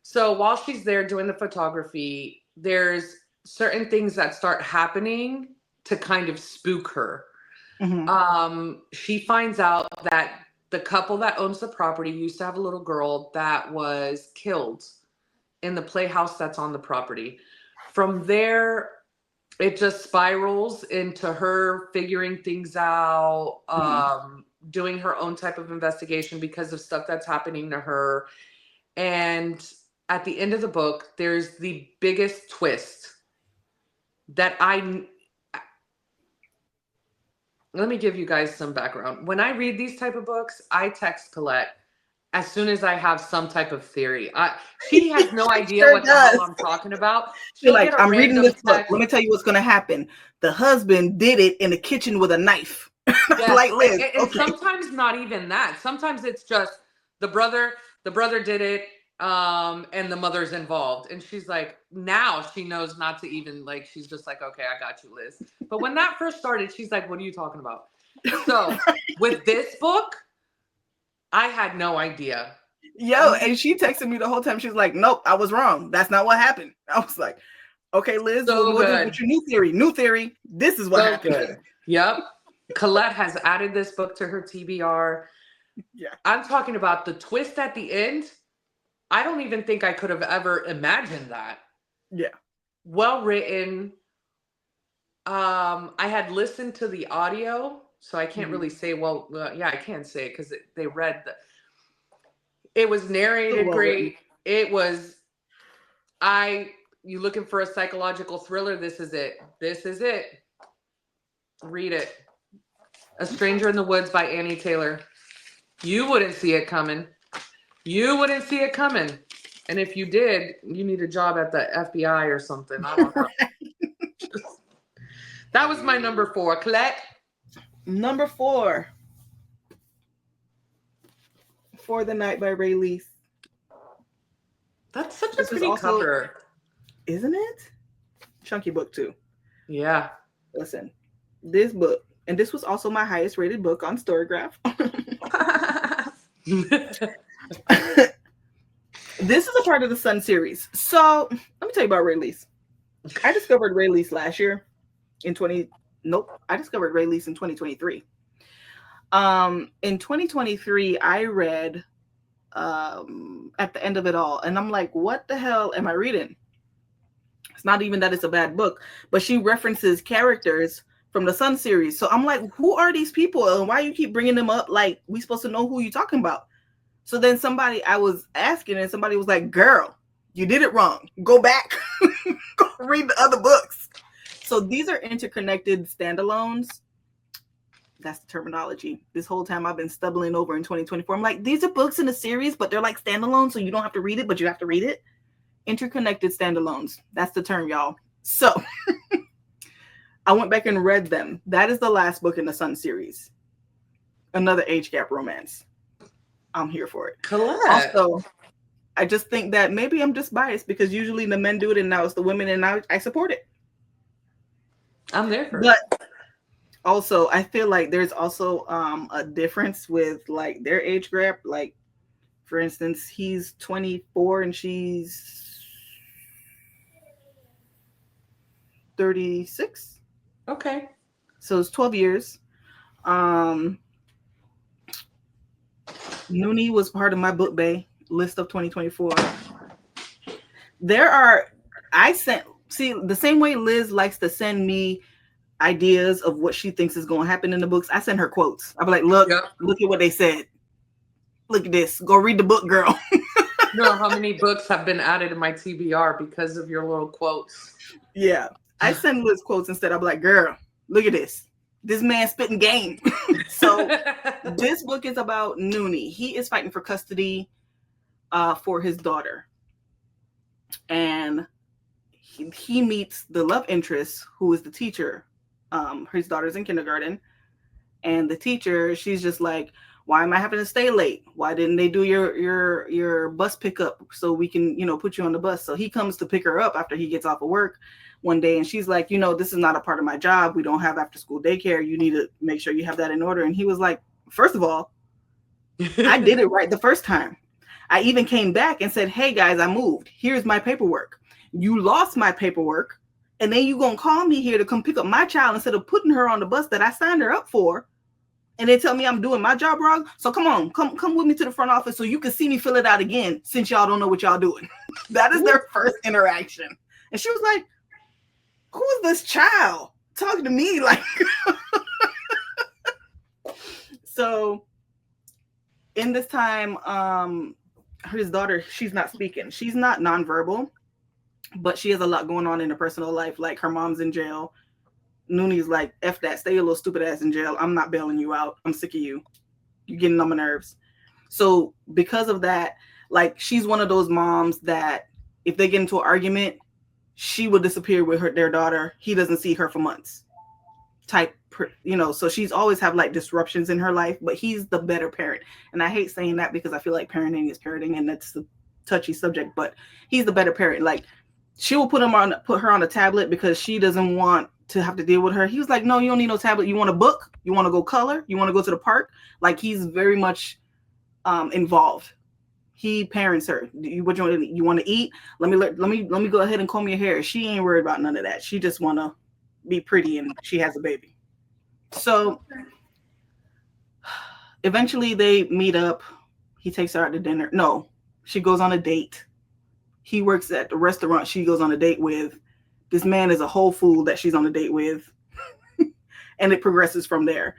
S2: So while she's there doing the photography, there's certain things that start happening to kind of spook her. Mm-hmm. She finds out that the couple that owns the property used to have a little girl that was killed in the playhouse that's on the property. From there, it just spirals into her figuring things out, doing her own type of investigation because of stuff that's happening to her. And at the end of the book, there's the biggest twist that let me give you guys some background. When I read these type of books, I text Colette as soon as I have some type of theory. She has no idea what the hell I'm talking about.
S1: She's like, I'm reading this book. Let me tell you what's going to happen. The husband did it in the kitchen with a knife.
S2: Yes.
S1: Like Liz.
S2: And okay. Sometimes not even that. Sometimes it's just the brother did it. And the mother's involved, and she's like, now she knows not to even like, she's just like, okay, I got you, Liz. But when that first started, she's like, what are you talking about? So with this book, I had no idea.
S1: Yo, and she texted me the whole time. She's like, nope, I was wrong. That's not what happened. I was like, okay, Liz, what's your new theory? This is what happened.
S2: Good. Yep. Colette has added this book to her TBR.
S1: Yeah.
S2: I'm talking about the twist at the end. I don't even think I could have ever imagined that.
S1: Yeah. Well
S2: written. I had listened to the audio, so I can't really say, I can say it because they read it was narrated great. It was, you looking for a psychological thriller, this is it. This is it. Read it. A Stranger in the Woods by Annie Taylor. You wouldn't see it coming. And if you did, you need a job at the FBI or something. I don't know. That was my number 4. Colette?
S1: Number 4. For the Night by Ray Lease.
S2: That's such a pretty cover.
S1: Isn't it? Chunky book too.
S2: Yeah.
S1: Listen, this book, and this was also my highest rated book on Storygraph. This is a part of the Sun series. So let me tell you about Ray Lease. I discovered Ray Lease last year in 2020. Nope. I discovered Release in 2023. In 2023, I read At the End of It All, and I'm like, what the hell am I reading? It's not even that it's a bad book, but she references characters from the Sun series. So I'm like, who are these people and why you keep bringing them up? Like, we supposed to know who you're talking about. So then somebody, I was asking, and somebody was like, girl, you did it wrong. Go back. Go read the other books. So these are interconnected standalones. That's the terminology. This whole time I've been stumbling over in 2024. I'm like, these are books in a series, but they're like standalone, so you don't have to read it, but you have to read it. Interconnected standalones. That's the term, y'all. So I went back and read them. That is the last book in the Sun series. Another age gap romance. I'm here for it.
S2: Collect.
S1: Also, I just think that maybe I'm just biased because usually the men do it and now it's the women, and now I support it.
S2: I'm there for it.
S1: But also, I feel like there's also a difference with like their age gap. Like, for instance, he's 24 and she's 36.
S2: Okay.
S1: So it's 12 years. Noonie was part of my book bay list of 2024. See, the same way Liz likes to send me ideas of what she thinks is going to happen in the books, I send her quotes. I'll be like, look at what they said. Look at this. Go read the book, girl.
S2: You know how many books have been added to my TBR because of your little quotes?
S1: Yeah. I send Liz quotes instead. I'll be like, girl, look at this. This man spitting game. So this book is about Noonie. He is fighting for custody for his daughter. And he meets the love interest, who is the teacher. His daughter's in kindergarten. And the teacher, she's just like, why am I having to stay late? Why didn't they do your bus pickup so we can, put you on the bus? So he comes to pick her up after he gets off of work one day. And she's like, this is not a part of my job. We don't have after school daycare. You need to make sure you have that in order. And he was like, first of all, I did it right the first time. I even came back and said, hey guys, I moved. Here's my paperwork. You lost my paperwork. And then you going to call me here to come pick up my child instead of putting her on the bus that I signed her up for. And they tell me I'm doing my job wrong. So come on, come with me to the front office so you can see me fill it out again, since y'all don't know what y'all doing. That is their first interaction. And she was like, who is this child talking to me? Like, so in this time, his daughter, she's not speaking. She's not nonverbal, but she has a lot going on in her personal life. Like, her mom's in jail. Noonie's like, F that, stay your little stupid ass in jail. I'm not bailing you out. I'm sick of you. You're getting on my nerves. So because of that, like, she's one of those moms that if they get into an argument, she will disappear with their daughter. He doesn't see her for months. So she's always have like disruptions in her life, but he's the better parent. And I hate saying that because I feel like parenting is parenting and that's a touchy subject, but he's the better parent. Like, she will put her on a tablet because she doesn't want to have to deal with her. He was like, no, you don't need no tablet. You want a book? You want to go color? You want to go to the park? Like, he's very much involved. He parents her. You want to eat? Let me go ahead and comb your hair. She ain't worried about none of that. She just want to be pretty and she has a baby. So eventually they meet up. He takes her out to dinner. No, she goes on a date. He works at the restaurant she goes on a date with. This man is a whole fool that she's on a date with. And it progresses from there.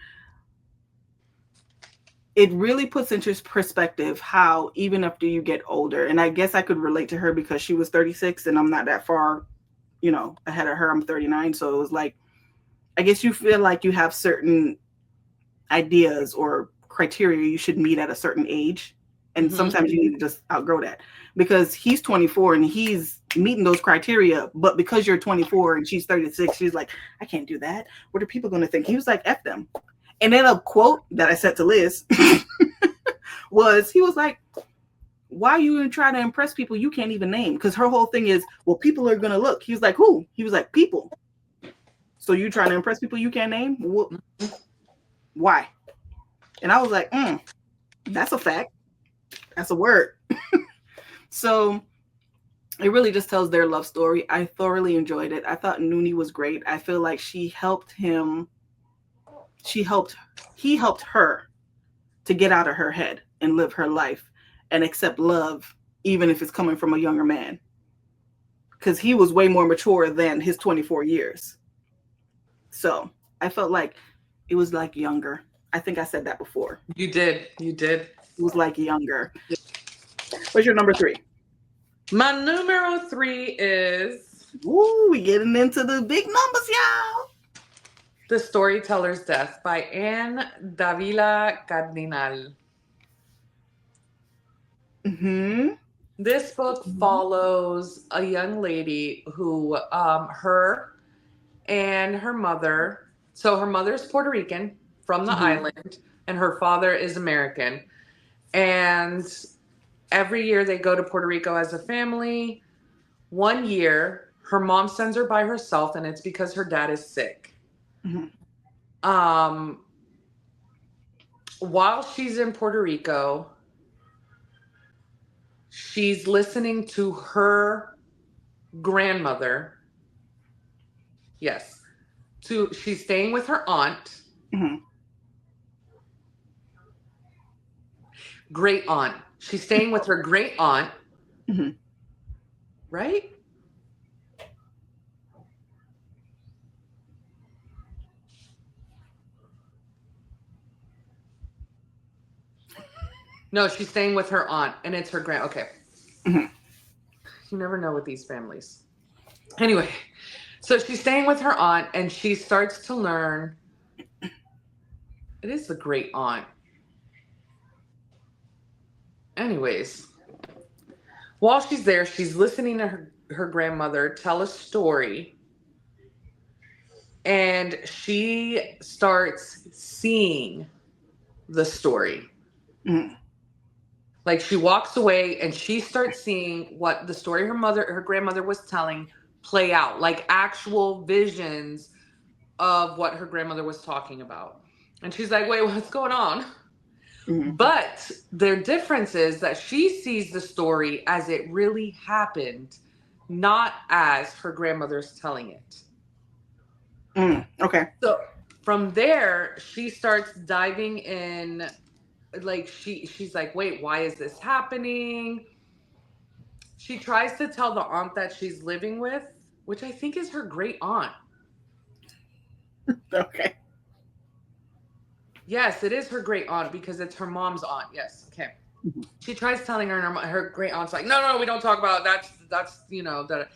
S1: It really puts into perspective how even after you get older, and I guess I could relate to her because she was 36 and I'm not that far, ahead of her. I'm 39. So it was like, I guess you feel like you have certain ideas or criteria you should meet at a certain age. And sometimes you need to just outgrow that, because he's 24 and he's meeting those criteria. But because you're 24 and she's 36, she's like, I can't do that. What are people going to think? He was like, F them. And then a quote that I sent to Liz he was like, why are you trying to impress people you can't even name? Because her whole thing is, well, people are going to look. He was like, who? He was like, people. So you trying to impress people you can't name? Why? And I was like, that's a fact. That's a word. So it really just tells their love story. I thoroughly enjoyed it. I thought Noonie was great. I feel like she helped him. She helped. He helped her to get out of her head and live her life and accept love, even if it's coming from a younger man. Because he was way more mature than his 24 years. So I felt like it was like younger. I think I said that before.
S2: You did.
S1: It was like younger. What's your number 3?
S2: My numero 3 is...
S1: Ooh, we getting into the big numbers, y'all.
S2: The Storyteller's Death by Anne Davila Cardinal. This book follows a young lady who, her and her mother, so her mother's Puerto Rican from the island, and her father is American. And every year they go to Puerto Rico as a family. One year, her mom sends her by herself, and it's because her dad is sick. While she's in Puerto Rico, she's listening to her grandmother. Yes. She's staying with her aunt. Great aunt. She's staying with her great aunt. Right? No, she's staying with her aunt, and it's her grand. Okay. You never know with these families. Anyway, so she's staying with her aunt, and she starts to learn. It is the great aunt. Anyways, while she's there, she's listening to her grandmother tell a story, and she starts seeing the story. Like, she walks away and she starts seeing what the story her grandmother was telling play out, like actual visions of what her grandmother was talking about. And she's like, wait, what's going on? But their difference is that she sees the story as it really happened, not as her grandmother's telling it.
S1: Okay.
S2: So from there, she starts diving in. Like, she's like, wait, why is this happening? She tries to tell the aunt that she's living with, which I think is her great aunt.
S1: Okay.
S2: Yes, it is her great aunt because it's her mom's aunt. Yes. Okay. She tries telling her, and her great aunt's like, no, we don't talk about it. That's that.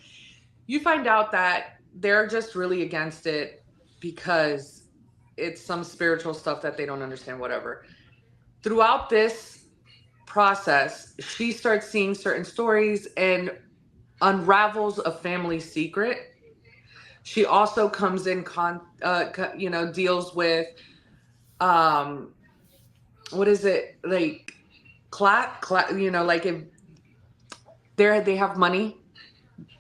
S2: You find out that they're just really against it because it's some spiritual stuff that they don't understand, whatever. Throughout this process, she starts seeing certain stories and unravels a family secret. She also comes in, deals with, what is it, like, like if they have money.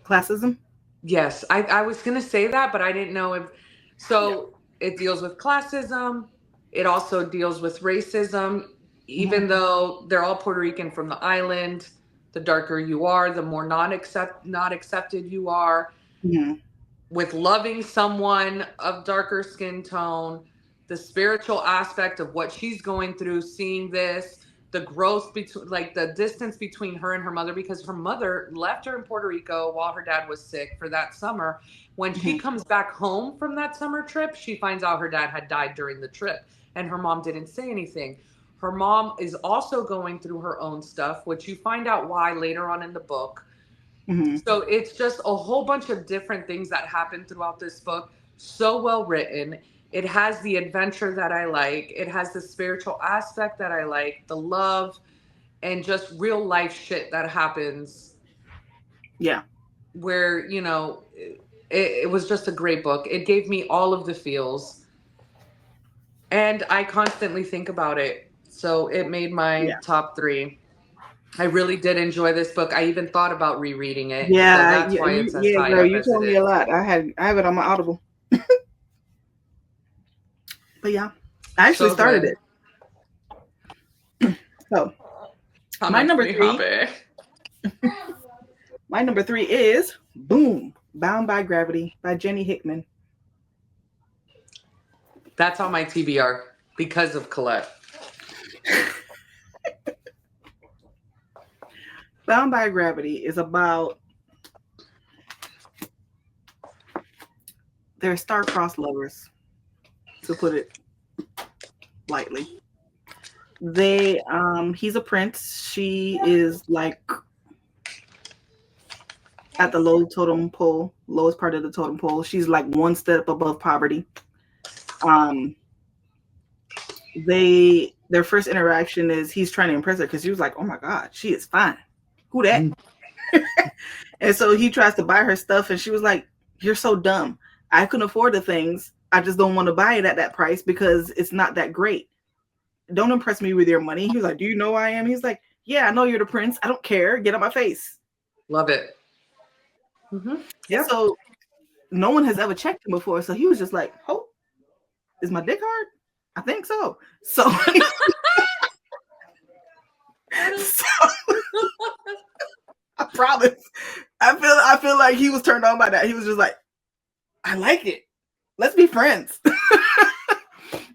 S1: Classism?
S2: Yes, I was gonna say that, but I didn't know if. So it deals with classism. It also deals with racism. Even though they're all Puerto Rican from the island, the darker you are, the more not accepted you are. With loving someone of darker skin tone, the spiritual aspect of what she's going through, seeing this, the growth between, like, the distance between her and her mother, because her mother left her in Puerto Rico while her dad was sick for that summer. When she comes back home from that summer trip, she finds out her dad had died during the trip, and her mom didn't say anything. Her mom is also going through her own stuff, which you find out why later on in the book. So it's just a whole bunch of different things that happen throughout this book. So well written. It has the adventure that I like. It has the spiritual aspect that I like, the love, and just real life shit that happens.
S1: Yeah.
S2: Where, it was just a great book. It gave me all of the feels. And I constantly think about it. So it made my top 3. I really did enjoy this book. I even thought about rereading it.
S1: Yeah,
S2: so that's why it's as high
S1: girl,
S2: up
S1: you
S2: as
S1: told
S2: it
S1: me
S2: is.
S1: a lot. I have it on my Audible. But yeah, I actually started it. So my number 3. My number 3 is boom, Bound by Gravity by Jenny Hickman.
S2: That's on my TBR because of Colette.
S1: Bound by Gravity is about they're star-crossed lovers, to put it lightly. He's a prince. She is like at the lowest part of the totem pole. She's like one step above poverty. Um, their first interaction is he's trying to impress her because he was like, "Oh my god, she is fine. Who that?" And so he tries to buy her stuff, and she was like, "You're so dumb. I couldn't afford the things. I just don't want to buy it at that price because it's not that great. Don't impress me with your money." He was like, "Do you know who I am?" He's like, "Yeah, I know you're the prince. I don't care. Get out my face."
S2: Love it.
S1: Yeah. So no one has ever checked him before, so he was just like, "Oh, is my dick hard? I think so." So, so I promise. I feel like he was turned on by that. He was just like, "I like it. Let's be friends."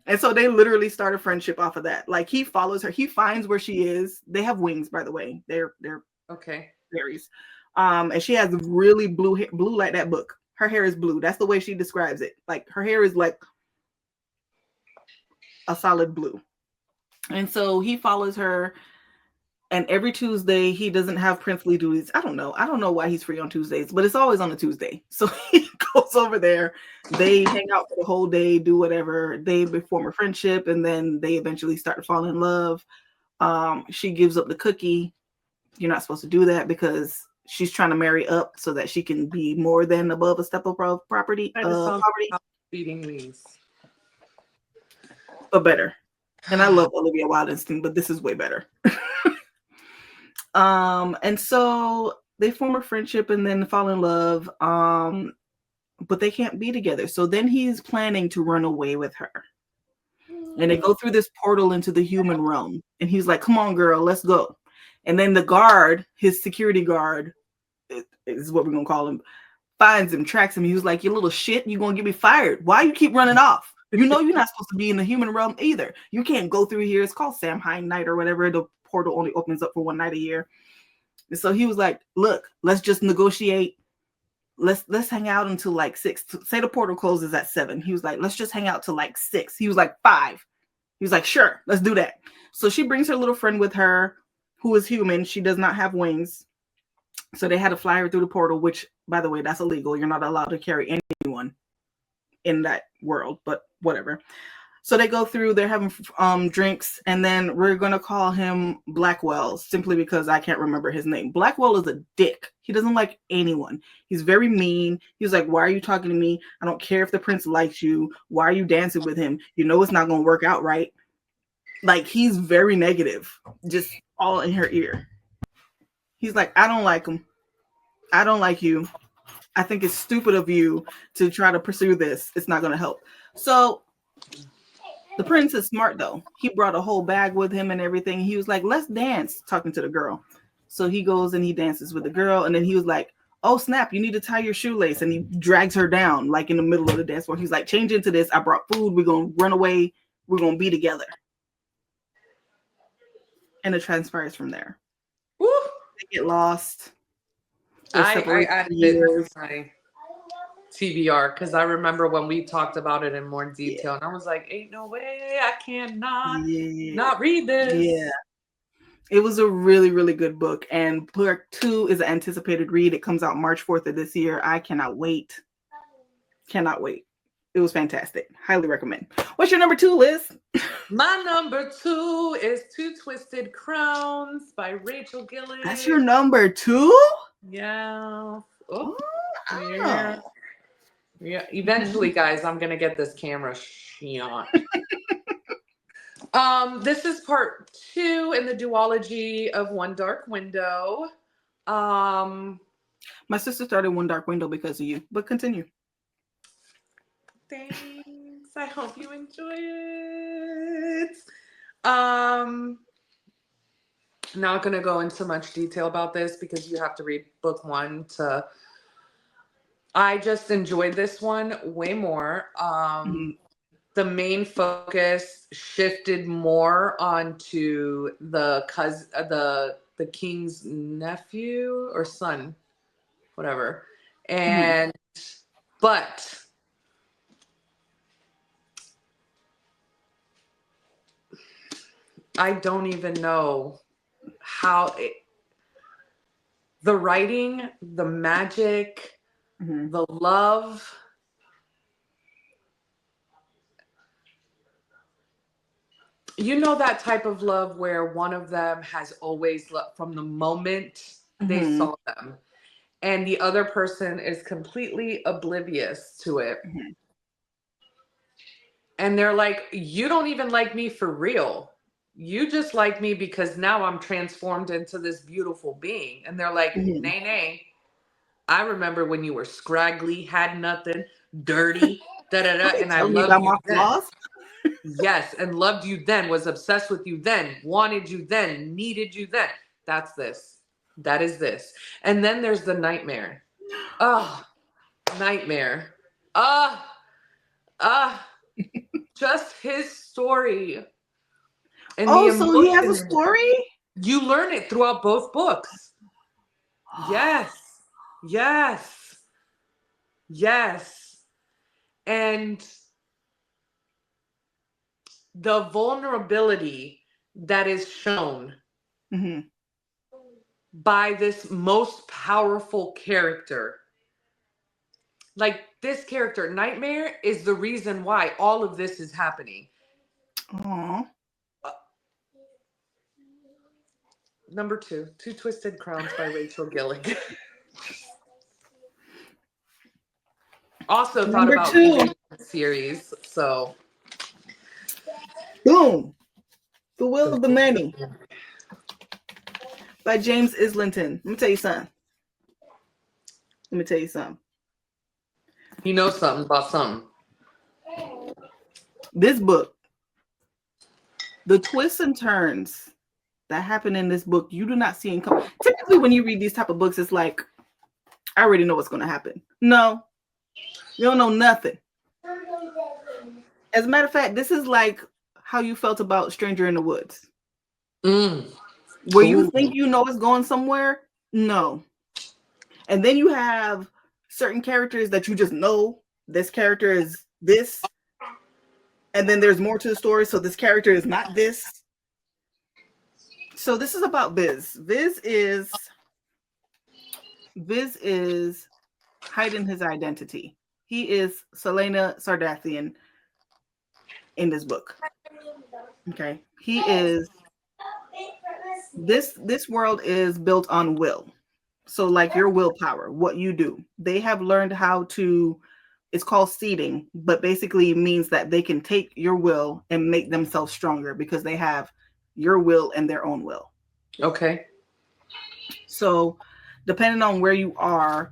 S1: And so they literally start a friendship off of that. Like he follows her. He finds where she is. They have wings, by the way. They're
S2: okay.
S1: fairies. And she has really blue hair, blue like that book. Her hair is blue. That's the way she describes it. Like her hair is like a solid blue. And so he follows her. And every Tuesday, he doesn't have princely duties. I don't know. I don't know why he's free on Tuesdays, but it's always on a Tuesday. So he goes over there. They hang out for the whole day, do whatever. They form a friendship, and then they eventually start to fall in love. She gives up the cookie. You're not supposed to do that because she's trying to marry up so that she can be more than above a step above poverty.
S2: Feeding wings,
S1: but better. And I love Olivia Wilde, but this is way better. And so they form a friendship and then fall in love. But they can't be together. So then he's planning to run away with her. And they go through this portal into the human realm. And he's like, "Come on, girl, let's go." And then the guard, his security guard, is what we're gonna call him, finds him, tracks him. He was like, "You little shit, you're gonna get me fired. Why you keep running off? You know you're not supposed to be in the human realm either. You can't go through here. It's called Samhain night or whatever. The portal only opens up for one night a year." And so he was like, "Look, let's just negotiate. Let's hang out until like 6. Say the portal closes at 7." He was like, "Let's just hang out till like 6." He was like, 5. He was like, "Sure, let's do that." So she brings her little friend with her who is human. She does not have wings. So they had to fly her through the portal, which, by the way, that's illegal. You're not allowed to carry anyone in that world, but whatever. So they go through, they're having drinks, and then we're going to call him Blackwell simply because I can't remember his name. Blackwell is a dick. He doesn't like anyone. He's very mean. He's like, "Why are you talking to me? I don't care if the prince likes you. Why are you dancing with him? You know it's not going to work out right." Like, he's very negative, just all in her ear. He's like, "I don't like him. I don't like you. I think it's stupid of you to try to pursue this. It's not going to help." So the prince is smart, though. He brought a whole bag with him and everything. He was like, "Let's dance," talking to the girl. So he goes and he dances with the girl. And then he was like, "Oh, snap, you need to tie your shoelace." And he drags her down like in the middle of the dance floor. He's like, "Change into this. I brought food. We're going to run away. We're going to be together." And it transpires from there.
S2: Woo!
S1: They get lost.
S2: I added it to my TBR because I remember when we talked about it in more detail, and I was like, "Ain't no way I cannot not read this."
S1: Yeah, it was a really, really good book, and part 2 is an anticipated read. It comes out March 4th of this year. I cannot wait. Cannot wait. It was fantastic. Highly recommend. What's your number 2, Liz?
S2: My number 2 is Two Twisted Crowns by Rachel Gillis.
S1: That's your number 2?
S2: Yeah. Oh, yeah. Yeah. Eventually, guys, I'm gonna get this camera shot. This is part 2 in the duology of One Dark Window.
S1: My sister started One Dark Window because of you, but continue.
S2: Thanks. I hope you enjoy it. Not going to go into much detail about this because you have to read book 1 to. I just enjoyed this one way more. The main focus shifted more onto the cousin, the king's nephew or son, whatever. And but I don't even know how the writing, the magic, the love. You know that type of love where one of them has always loved from the moment they saw them, and the other person is completely oblivious to it. And they're like, you don't even like me for real. You just like me because now I'm transformed into this beautiful being. And they're like, nay, nay. I remember when you were scraggly, had nothing, dirty, and I loved you then. Yes, and loved you then, was obsessed with you then, wanted you then, needed you then. That's this. That is this. And then there's the nightmare. Oh, nightmare. Just his story. And
S1: so he has a story?
S2: You learn it throughout both books. Yes. Yes. Yes. And the vulnerability that is shown by this most powerful character. Like this character, Nightmare, is the reason why all of this is happening. Number 2, Two Twisted Crowns by Rachel Gilligan. Also thought about reading the series, so.
S1: Boom. The Will of the Many by James Islington. Let me tell you something.
S2: He knows something about something.
S1: This book, the twists and turns that happen in this book, you do not see in come. Typically, when you read these type of books, it's like, I already know what's going to happen. No, you don't know nothing. As a matter of fact, this is like how you felt about Stranger in the Woods. Where you think you know it's going somewhere. No. And then you have certain characters that you just know this character is this. And then there's more to the story. So this character is not this. So this is about Viz. Viz is hiding his identity. He is Selena Sardathian in this book. Okay. He is this world is built on will. So like your willpower, what you do. They have learned how to, it's called seeding, but basically means that they can take your will and make themselves stronger because they have your will and their own will.
S2: Okay.
S1: So depending on where you are,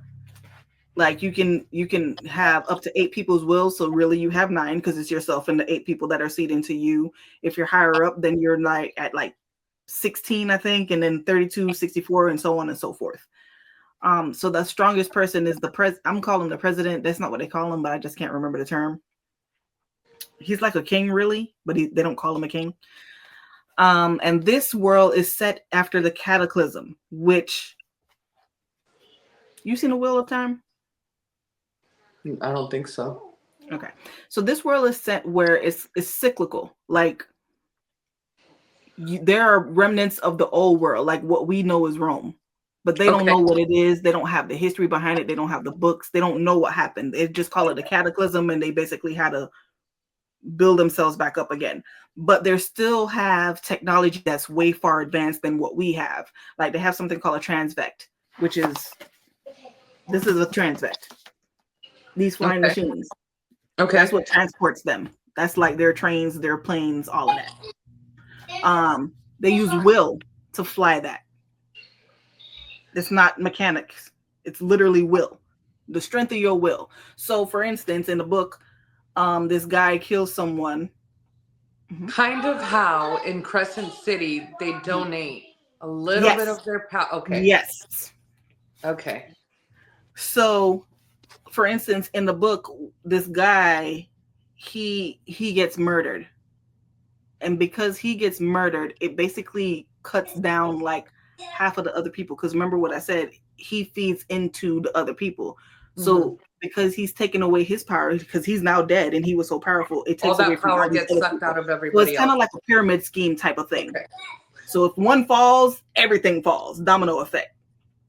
S1: like you can have up to 8 people's wills. So really you have 9 because it's yourself and the 8 people that are seeding to you. If you're higher up, then you're like at like 16, I think, and then 32, 64, and so on and so forth. So the strongest person is I'm calling him the president. That's not what they call him, but I just can't remember the term. He's like a king, really, but they don't call him a king. And this world is set after the Cataclysm, which you seen the Wheel of Time?
S2: I don't think so.
S1: Okay. So this world is set where it's cyclical. Like there are remnants of the old world, like what we know is Rome. But they don't know what it is. They don't have the history behind it. They don't have the books. They don't know what happened. They just call it a cataclysm, and they basically had to build themselves back up again. But they still have technology that's way far advanced than what we have. Like they have something called a transvect, which is, this is a transvect. These flying machines.
S2: Okay.
S1: That's what transports them. That's like their trains, their planes, all of that. They use will to fly that. It's not mechanics. It's literally will. The strength of your will. So for instance, in the book, this guy kills someone.
S2: Kind of how in Crescent City they donate A little
S1: Yes.
S2: bit of their power. Okay.
S1: Yes.
S2: Okay.
S1: So, for instance, in the book, this guy, he gets murdered. And because he gets murdered, it basically cuts down like half of the other people. Because remember what I said, he feeds into the other people. So because he's taken away his power, because he's now dead and he was so powerful, it
S2: All
S1: takes away
S2: that
S1: from all
S2: power
S1: these
S2: gets
S1: other
S2: sucked
S1: people.
S2: out of
S1: So
S2: everybody
S1: it's kind
S2: else.
S1: of like a pyramid scheme type of thing.
S2: Okay.
S1: So if one falls, everything falls. Domino effect.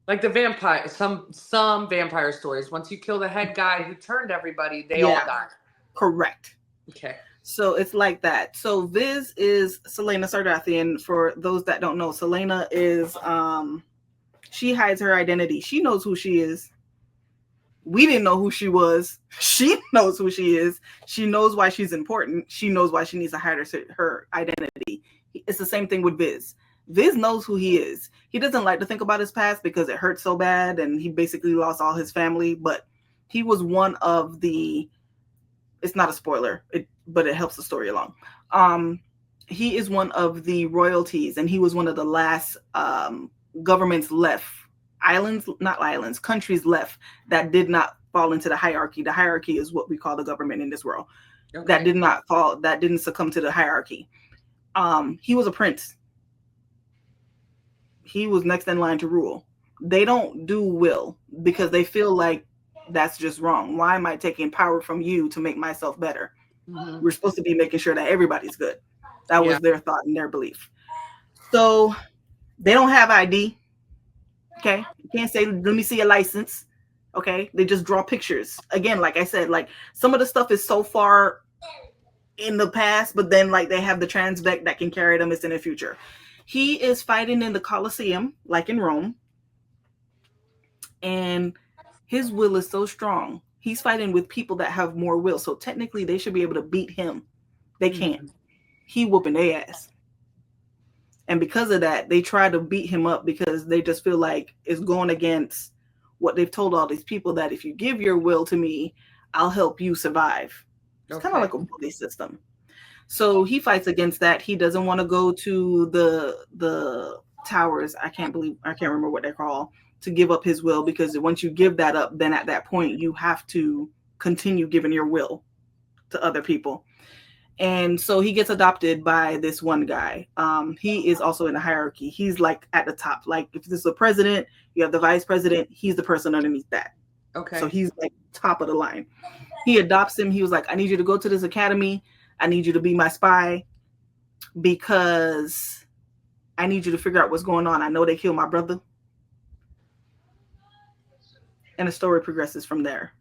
S2: Like the vampire, some vampire stories. Once you kill the head guy who turned everybody, they all die.
S1: Correct.
S2: Okay.
S1: So it's like that. So Viz is Celaena Sardathian. For those that don't know, Celaena is she hides her identity. She knows who she is. We didn't know who she was. She knows who she is. She knows why she's important. She knows why she needs to hide her identity. It's the same thing with Viz. Viz knows who he is. He doesn't like to think about his past because it hurts so bad and he basically lost all his family, but he was one of the, it's not a spoiler, but it helps the story along. He is one of the royalties and he was one of the last governments left, countries left that did not fall into the hierarchy. The hierarchy is what we call the government in this world. Okay. That did not fall, that didn't succumb to the hierarchy. He was a prince. He was next in line to rule. They don't do will because they feel like that's just wrong. Why am I taking power from you to make myself better? Mm-hmm. We're supposed to be making sure that everybody's good. That was their thought and their belief. So they don't have ID. Okay. You can't say, let me see a license. Okay. They just draw pictures. Again, like I said, like some of the stuff is so far in the past, but then like they have the transvect that can carry them. It's in the future. He is fighting in the Colosseum, like in Rome. And his will is so strong. He's fighting with people that have more will. So technically they should be able to beat him. They can't. He whooping their ass. And because of that, they try to beat him up because they just feel like it's going against what they've told all these people, that if you give your will to me, I'll help you survive. It's kind of like a bully system. So he fights against that. He doesn't want to go to the towers. I can't remember what they're called, to give up his will, because once you give that up, then at that point you have to continue giving your will to other people. And so he gets adopted by this one guy. He is also in the hierarchy. He's like at the top. Like if this is a president, you have the vice president. He's the person underneath that. Okay. So he's like top of the line. He adopts him. He was like, I need you to go to this academy. I need you to be my spy because I need you to figure out what's going on. I know they killed my brother. And the story progresses from there.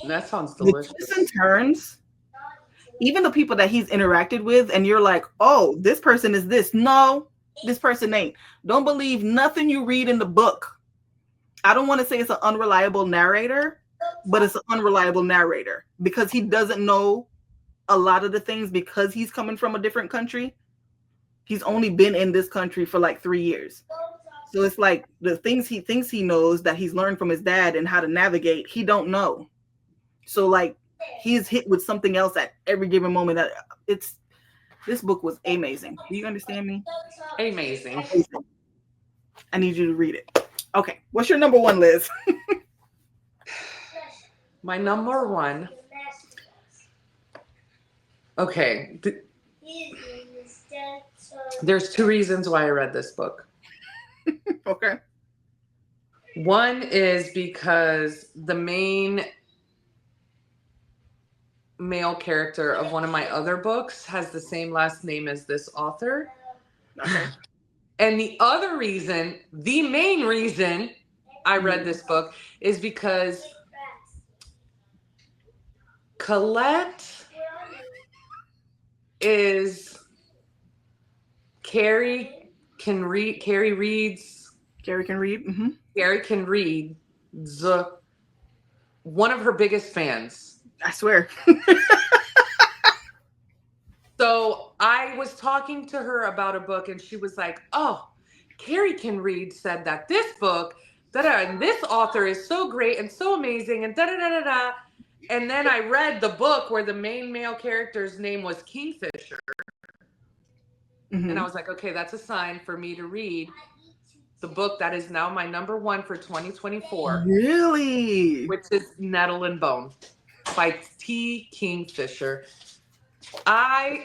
S2: That sounds delicious.
S1: The twists and turns, even the people that he's interacted with, and you're like, oh, this person is this. No, this person ain't. Don't believe nothing you read in the book. I don't want to say it's an unreliable narrator, but it's an unreliable narrator because he doesn't know a lot of the things because he's coming from a different country. He's only been in this country for like 3 years. So it's like the things he thinks he knows that he's learned from his dad and how to navigate, he don't know. So like he's hit with something else at every given moment. This book was amazing. Do you understand me?
S2: Amazing.
S1: I need you to read it. Okay. What's your number one, Liz?
S2: My number one. Okay. There's 2 reasons why I read this book.
S1: Okay.
S2: One is because the main male character of one of my other books has the same last name as this author. Okay. And the other reason, the main reason I read this book is because Colette is Carrie can read.
S1: Mm-hmm.
S2: Carrie can read one of her biggest fans.
S1: I swear.
S2: So I was talking to her about a book and she was like, oh, Carrie can read said that this book, and this author is so great and so amazing and da-da-da-da-da. And then I read the book where the main male character's name was Kingfisher. And I was like, okay, that's a sign for me to read the book that is now my #1 for 2024.
S1: Really?
S2: Which is Nettle and Bone by T. Kingfisher.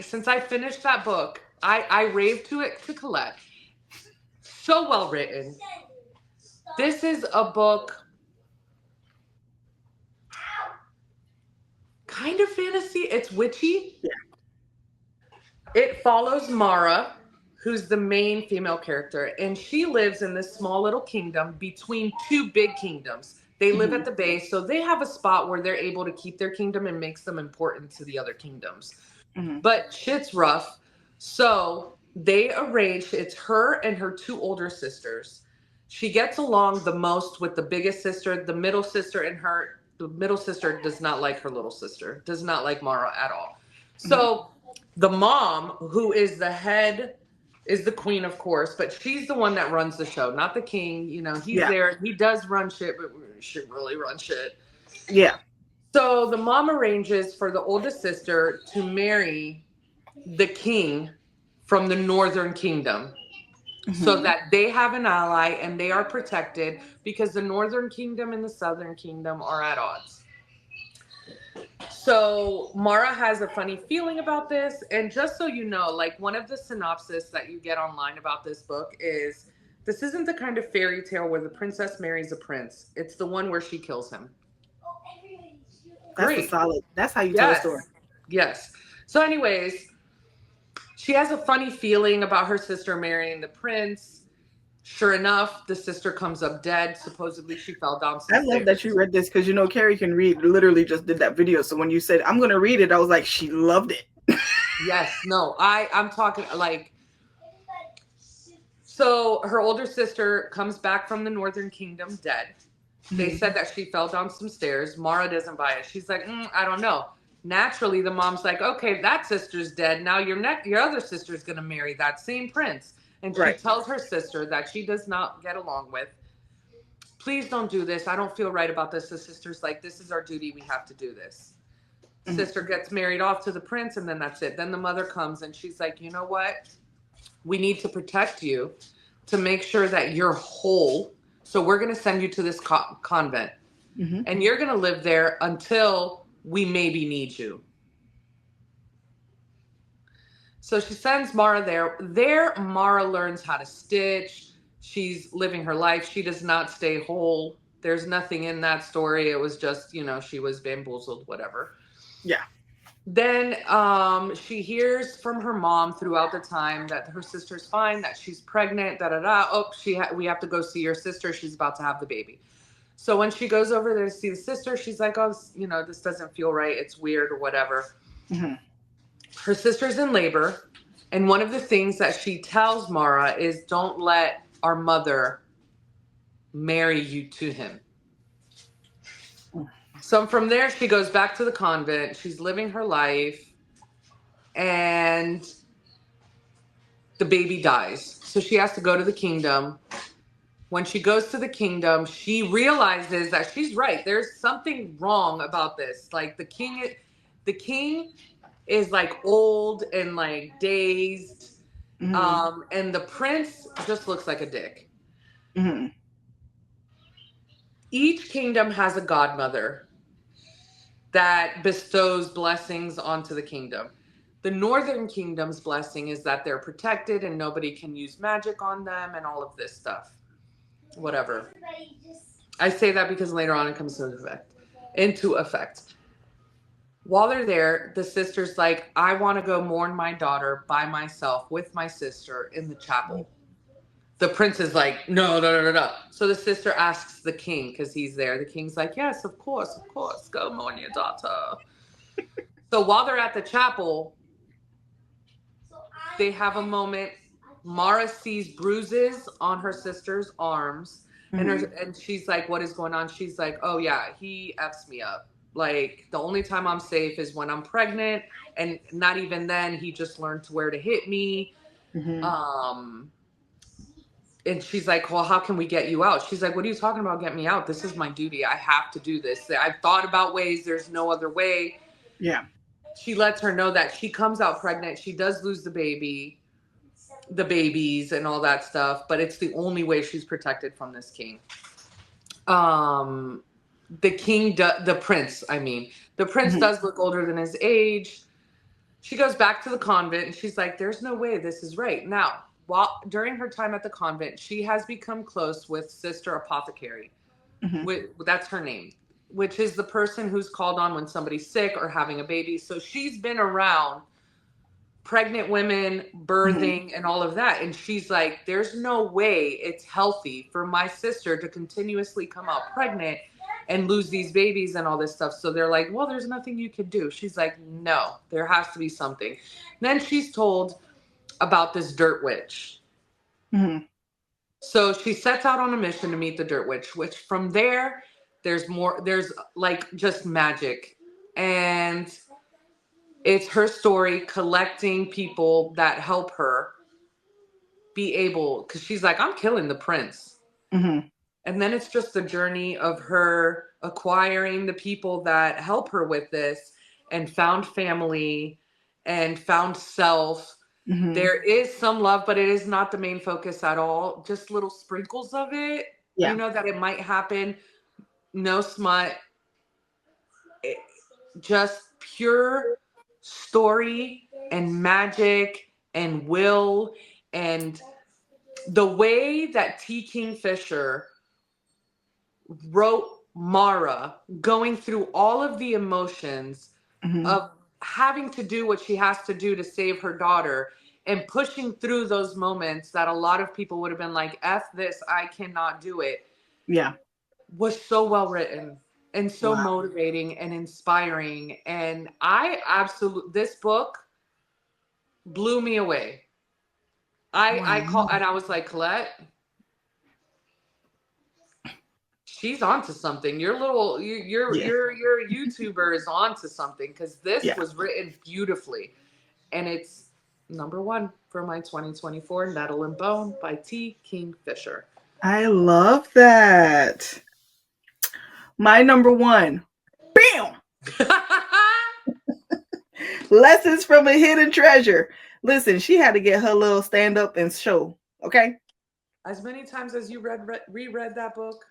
S2: Since I finished that book, I raved to it to Colette. So well written. This is a book, kind of fantasy. It's witchy.
S1: Yeah.
S2: It follows Mara, who's the main female character, and she lives in this small little kingdom between two big kingdoms. They live at the base, so they have a spot where they're able to keep their kingdom and makes them important to the other kingdoms. But shit's rough. So they arrange, it's her and her 2 older sisters. She gets along the most with the biggest sister, the middle sister, and the middle sister does not like her little sister, does not like Mara at all. So the mom, who is the head, is the queen, of course, but she's the one that runs the show, not the king. You know, he's there. He does run shit, but she really runs shit.
S1: Yeah.
S2: So the mom arranges for the oldest sister to marry the king from the Northern Kingdom so that they have an ally and they are protected, because the Northern Kingdom and the Southern Kingdom are at odds. So Mara has a funny feeling about this. And just so you know, like, one of the synopsis that you get online about this book is, this isn't the kind of fairy tale where the princess marries a prince. It's the one where she kills him.
S1: That's solid. That's how you tell a story.
S2: Yes. So anyways, she has a funny feeling about her sister marrying the prince. Sure enough, the sister comes up dead. Supposedly she fell down some stairs.
S1: I love that you read this, because, you know, Carrie can read. Literally just did that video. So when you said, I'm going to read it, I was like, she loved it.
S2: Yes. No, I'm talking like, so her older sister comes back from the Northern Kingdom dead. They said that she fell down some stairs. Mara doesn't buy it. She's like, I don't know. Naturally, the mom's like, okay, that sister's dead. Now your other sister's going to marry that same prince. And she tells her sister that she does not get along with, please don't do this. I don't feel right about this. The sister's like, this is our duty. We have to do this. Sister gets married off to the prince, and then that's it. Then the mother comes and she's like, you know what? We need to protect you to make sure that you're whole. So we're going to send you to this convent. And you're going to live there until we maybe need you. So she sends Mara there. There, Mara learns how to stitch. She's living her life. She does not stay whole. There's nothing in that story. It was just, you know, she was bamboozled, whatever.
S1: Yeah.
S2: Then she hears from her mom throughout the time that her sister's fine, that she's pregnant, Oh, we have to go see your sister. She's about to have the baby. So when she goes over there to see the sister, she's like, oh, you know, this doesn't feel right. It's weird or whatever. Her sister's in labor. And one of the things that she tells Mara is, don't let our mother marry you to him. So from there, she goes back to the convent. She's living her life. And the baby dies. So she has to go to the kingdom. When she goes to the kingdom, she realizes that she's right. There's something wrong about this. Like, the king is like old and like dazed. And the prince just looks like a dick. Each kingdom has a godmother that bestows blessings onto the kingdom. The Northern Kingdom's blessing is that they're protected and nobody can use magic on them and all of this stuff. Whatever. I say that because later on it comes into effect. While they're there, the sister's like, I want to go mourn my daughter by myself with my sister in the chapel. The prince is like, no. So the sister asks the king, because he's there. The king's like, yes, of course. Go mourn your daughter. So while they're at the chapel, they have a moment. Mara sees bruises on her sister's arms. And she's like, what is going on? She's like, oh, yeah, he F's me up. Like, the only time I'm safe is when I'm pregnant. And not even then, he just learned where to hit me. And she's like, well, how can we get you out? She's like, what are you talking about? Get me out. This is my duty. I have to do this. I've thought about ways. There's no other way.
S1: Yeah.
S2: She lets her know that she comes out pregnant. She does lose the baby. the babies and all that stuff, but it's the only way she's protected from this king. The king, the prince, I mean, the prince does look older than his age. She goes back to the convent and she's like, there's no way this is right. Now, while during her time at the convent, she has become close with Sister Apothecary. That's her name, which is the person who's called on when somebody's sick or having a baby. So she's been around pregnant women, birthing, and all of that. And she's like, there's no way it's healthy for my sister to continuously come out pregnant and lose these babies and all this stuff. So they're like, well, there's nothing you could do. She's like, no, there has to be something. And then she's told about this dirt witch. So she sets out on a mission to meet the dirt witch, which from there's like just magic. And it's her story collecting people that help her be able, because she's like, I'm killing the prince. And then it's just the journey of her acquiring the people that help her with this and found family and found self. There is some love, but it is not the main focus at all. Just little sprinkles of it. Yeah. You know that it might happen. No smut. Just pure story and magic and will, and the way that T. Kingfisher wrote Mara going through all of the emotions of having to do what she has to do to save her daughter and pushing through those moments that a lot of people would have been like, F this, I cannot do it. Yeah. Was so well written and so motivating and inspiring. And this book blew me away. And I was like, Colette, she's onto something. Your YouTuber is onto something, because this was written beautifully. And it's #1 for my 2024, Nettle and Bone by T. Kingfisher.
S1: I love that. My #1, bam! Lessons from a Hidden Treasure. Listen, she had to get her little stand up and show, okay?
S2: As many times as you reread that book.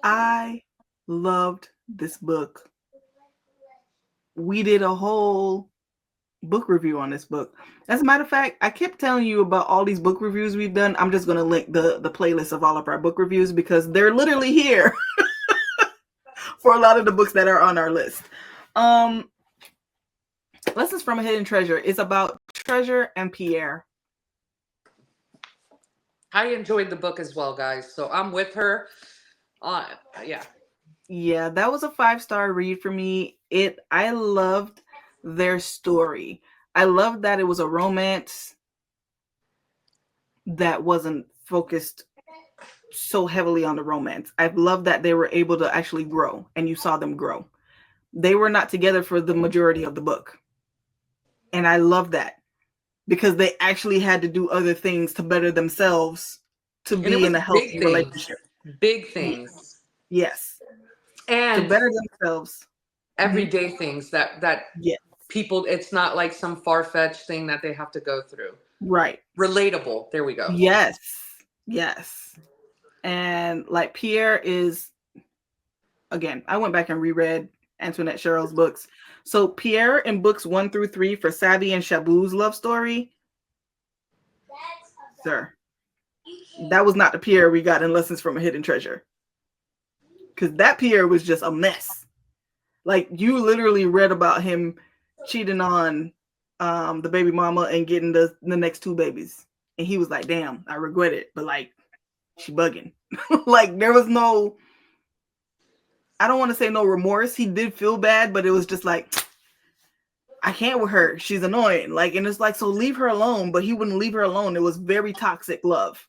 S1: I loved this book. We did a whole book review on this book. As a matter of fact, I kept telling you about all these book reviews we've done. I'm just going to link the playlist of all of our book reviews because they're literally here for a lot of the books that are on our list. Lessons from a Hidden Treasure is about Treasure and Pierre.
S2: I enjoyed the book as well, guys. So I'm with her.
S1: Yeah, that was a 5-star read for me. I loved their story. I loved that it was a romance that wasn't focused so heavily on the romance. I loved that they were able to actually grow, and you saw them grow. They were not together for the majority of the book. And I love that because they actually had to do other things to better themselves to be in a healthy relationship.
S2: Big things.
S1: Yes.
S2: And
S1: to better themselves.
S2: Everyday things that people, it's not like some far-fetched thing that they have to go through.
S1: Right.
S2: Relatable. There we go.
S1: Yes. Yes. And like Pierre is, again, I went back and reread Antoinette Cheryl's books. So Pierre in books 1 through 3 for Savvy and Shabu's love story. Sir, that was not the Pierre we got in Lessons from a Hidden Treasure. Because that Pierre was just a mess. Like, you literally read about him cheating on the baby mama and getting the next 2 babies. And he was like, damn, I regret it. But like, she bugging. Like, there was no, I don't want to say no remorse. He did feel bad, but it was just like, I can't with her. She's annoying. Like, and it's like, so leave her alone. But he wouldn't leave her alone. It was very toxic love.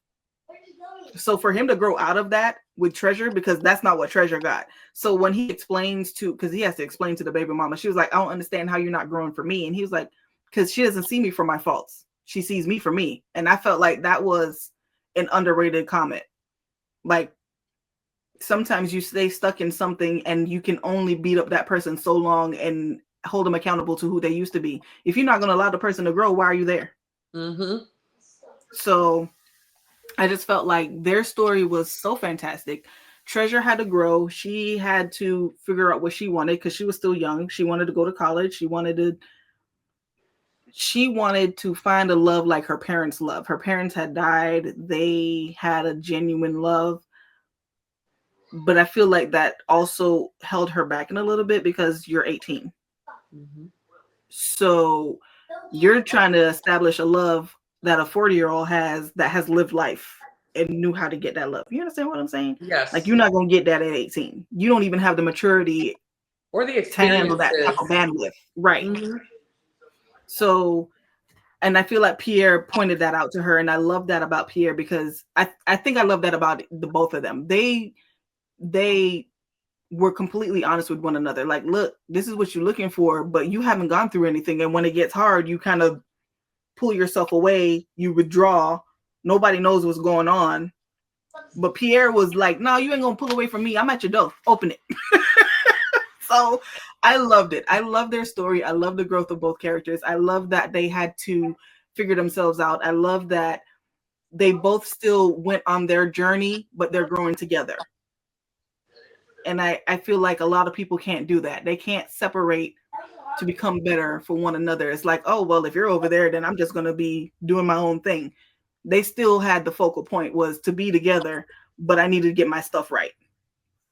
S1: So for him to grow out of that with Treasure, because that's not what Treasure got. So when he explains to, because he has to explain to the baby mama, she was like, I don't understand how you're not growing for me. And he was like, because she doesn't see me for my faults. She sees me for me. And I felt like that was an underrated comment. Like, sometimes you stay stuck in something and you can only beat up that person so long and hold them accountable to who they used to be. If you're not going to allow the person to grow, why are you there?
S2: Mm-hmm.
S1: So I just felt like their story was so fantastic. Treasure had to grow. She had to figure out what she wanted because she was still young. She wanted to go to college. She wanted to find a love like her parents' love. Her parents had died. They had a genuine love. But I feel like that also held her back in a little bit because you're 18.
S2: Mm-hmm.
S1: So you're trying to establish a love that a 40-year-old has that has lived life and knew how to get that love. You understand what I'm saying?
S2: Yes.
S1: Like, you're not going to get that at 18. You don't even have the maturity
S2: or the
S1: to handle that type of bandwidth. Right.
S2: Mm-hmm.
S1: So, and I feel like Pierre pointed that out to her. And I love that about Pierre because I think I love that about the both of them. They were completely honest with one another. Like, look, this is what you're looking for, but you haven't gone through anything. And when it gets hard, you kind of pull yourself away, you withdraw. Nobody knows what's going on. But Pierre was like, no, you ain't gonna pull away from me. I'm at your door. Open it. So I loved it. I love their story. I love the growth of both characters. I love that they had to figure themselves out. I love that they both still went on their journey, but they're growing together. And I feel like a lot of people can't do that. They can't separate to become better for one another. It's like, oh, well, if you're over there, then I'm just going to be doing my own thing. They still had the focal point was to be together, but I needed to get my stuff right.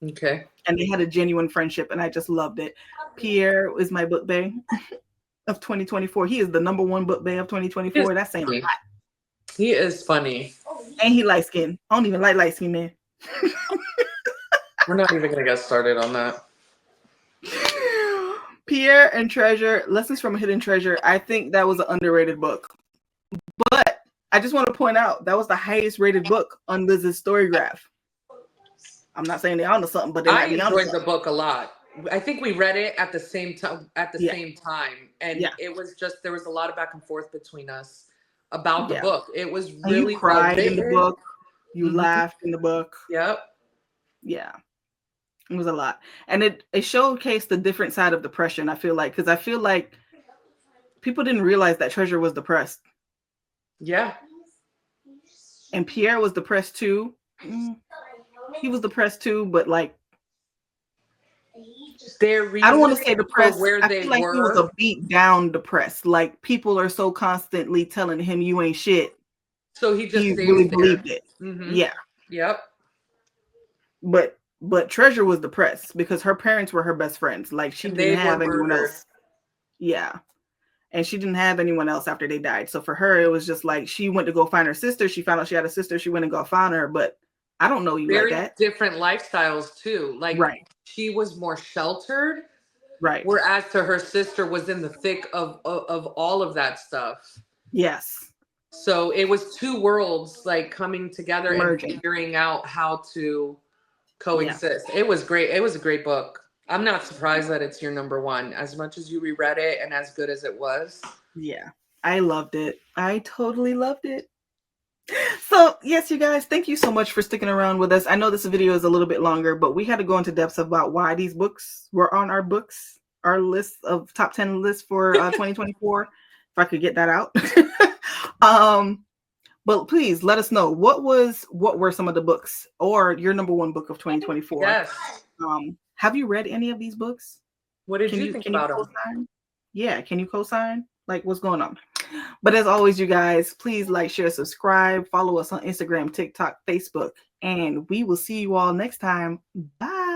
S2: Okay.
S1: And they had a genuine friendship, and I just loved it. Pierre is my book bae of 2024. He is the number one book bae of 2024. That's saying a lot.
S2: He is funny.
S1: And he light skinned. I don't even like light skinned men.
S2: We're not even going to get started on that.
S1: Pierre and Treasure, Lessons from a Hidden Treasure. I think that was an underrated book. But I just want to point out that was the highest rated book on Liz's Storygraph. I'm not saying they're onto something, but they might be onto something.
S2: I enjoyed the book a lot. I think we read it at the same time. And it was just, there was a lot of back and forth between us about the book. It was really
S1: you cried in the book. You laughed in the book.
S2: Yep.
S1: Yeah. It was a lot. And it showcased the different side of depression, I feel like, because I feel like people didn't realize that Treasure was depressed.
S2: Yeah.
S1: And Pierre was depressed too. He was depressed too, but like, I don't want to say depressed. I feel like he was a beat down depressed. Like, people are so constantly telling him you ain't shit.
S2: So he
S1: really believed it.
S2: Mm-hmm.
S1: Yeah.
S2: Yep.
S1: But Treasure was depressed because her parents were her best friends. Like, she didn't have anyone else. Yeah. And she didn't have anyone else after they died. So for her, it was just like, she went to go find her sister. She found out she had a sister. She went and go find her. But I don't know you like that.
S2: Different lifestyles too. Like, she was more sheltered.
S1: Right.
S2: Whereas to her sister was in the thick of all of that stuff.
S1: Yes.
S2: So it was two worlds like coming together
S1: merging.
S2: And figuring out how to coexist. Yeah. It was great. It was a great book. I'm not surprised that it's your number one, as much as you reread it and as good as it was.
S1: Yeah, I loved it. I totally loved it. So yes, you guys, thank you so much for sticking around with us. I know this video is a little bit longer, but we had to go into depth about why these books were on our list of top 10 lists for 2024. If I could get that out. But please let us know what were some of the books or your number one book of 2024.
S2: Yes.
S1: Have you read any of these books?
S2: What did you think about them?
S1: Yeah, can you co-sign? Like, what's going on? But as always, you guys, please like, share, subscribe, follow us on Instagram, TikTok, Facebook, and we will see you all next time. Bye.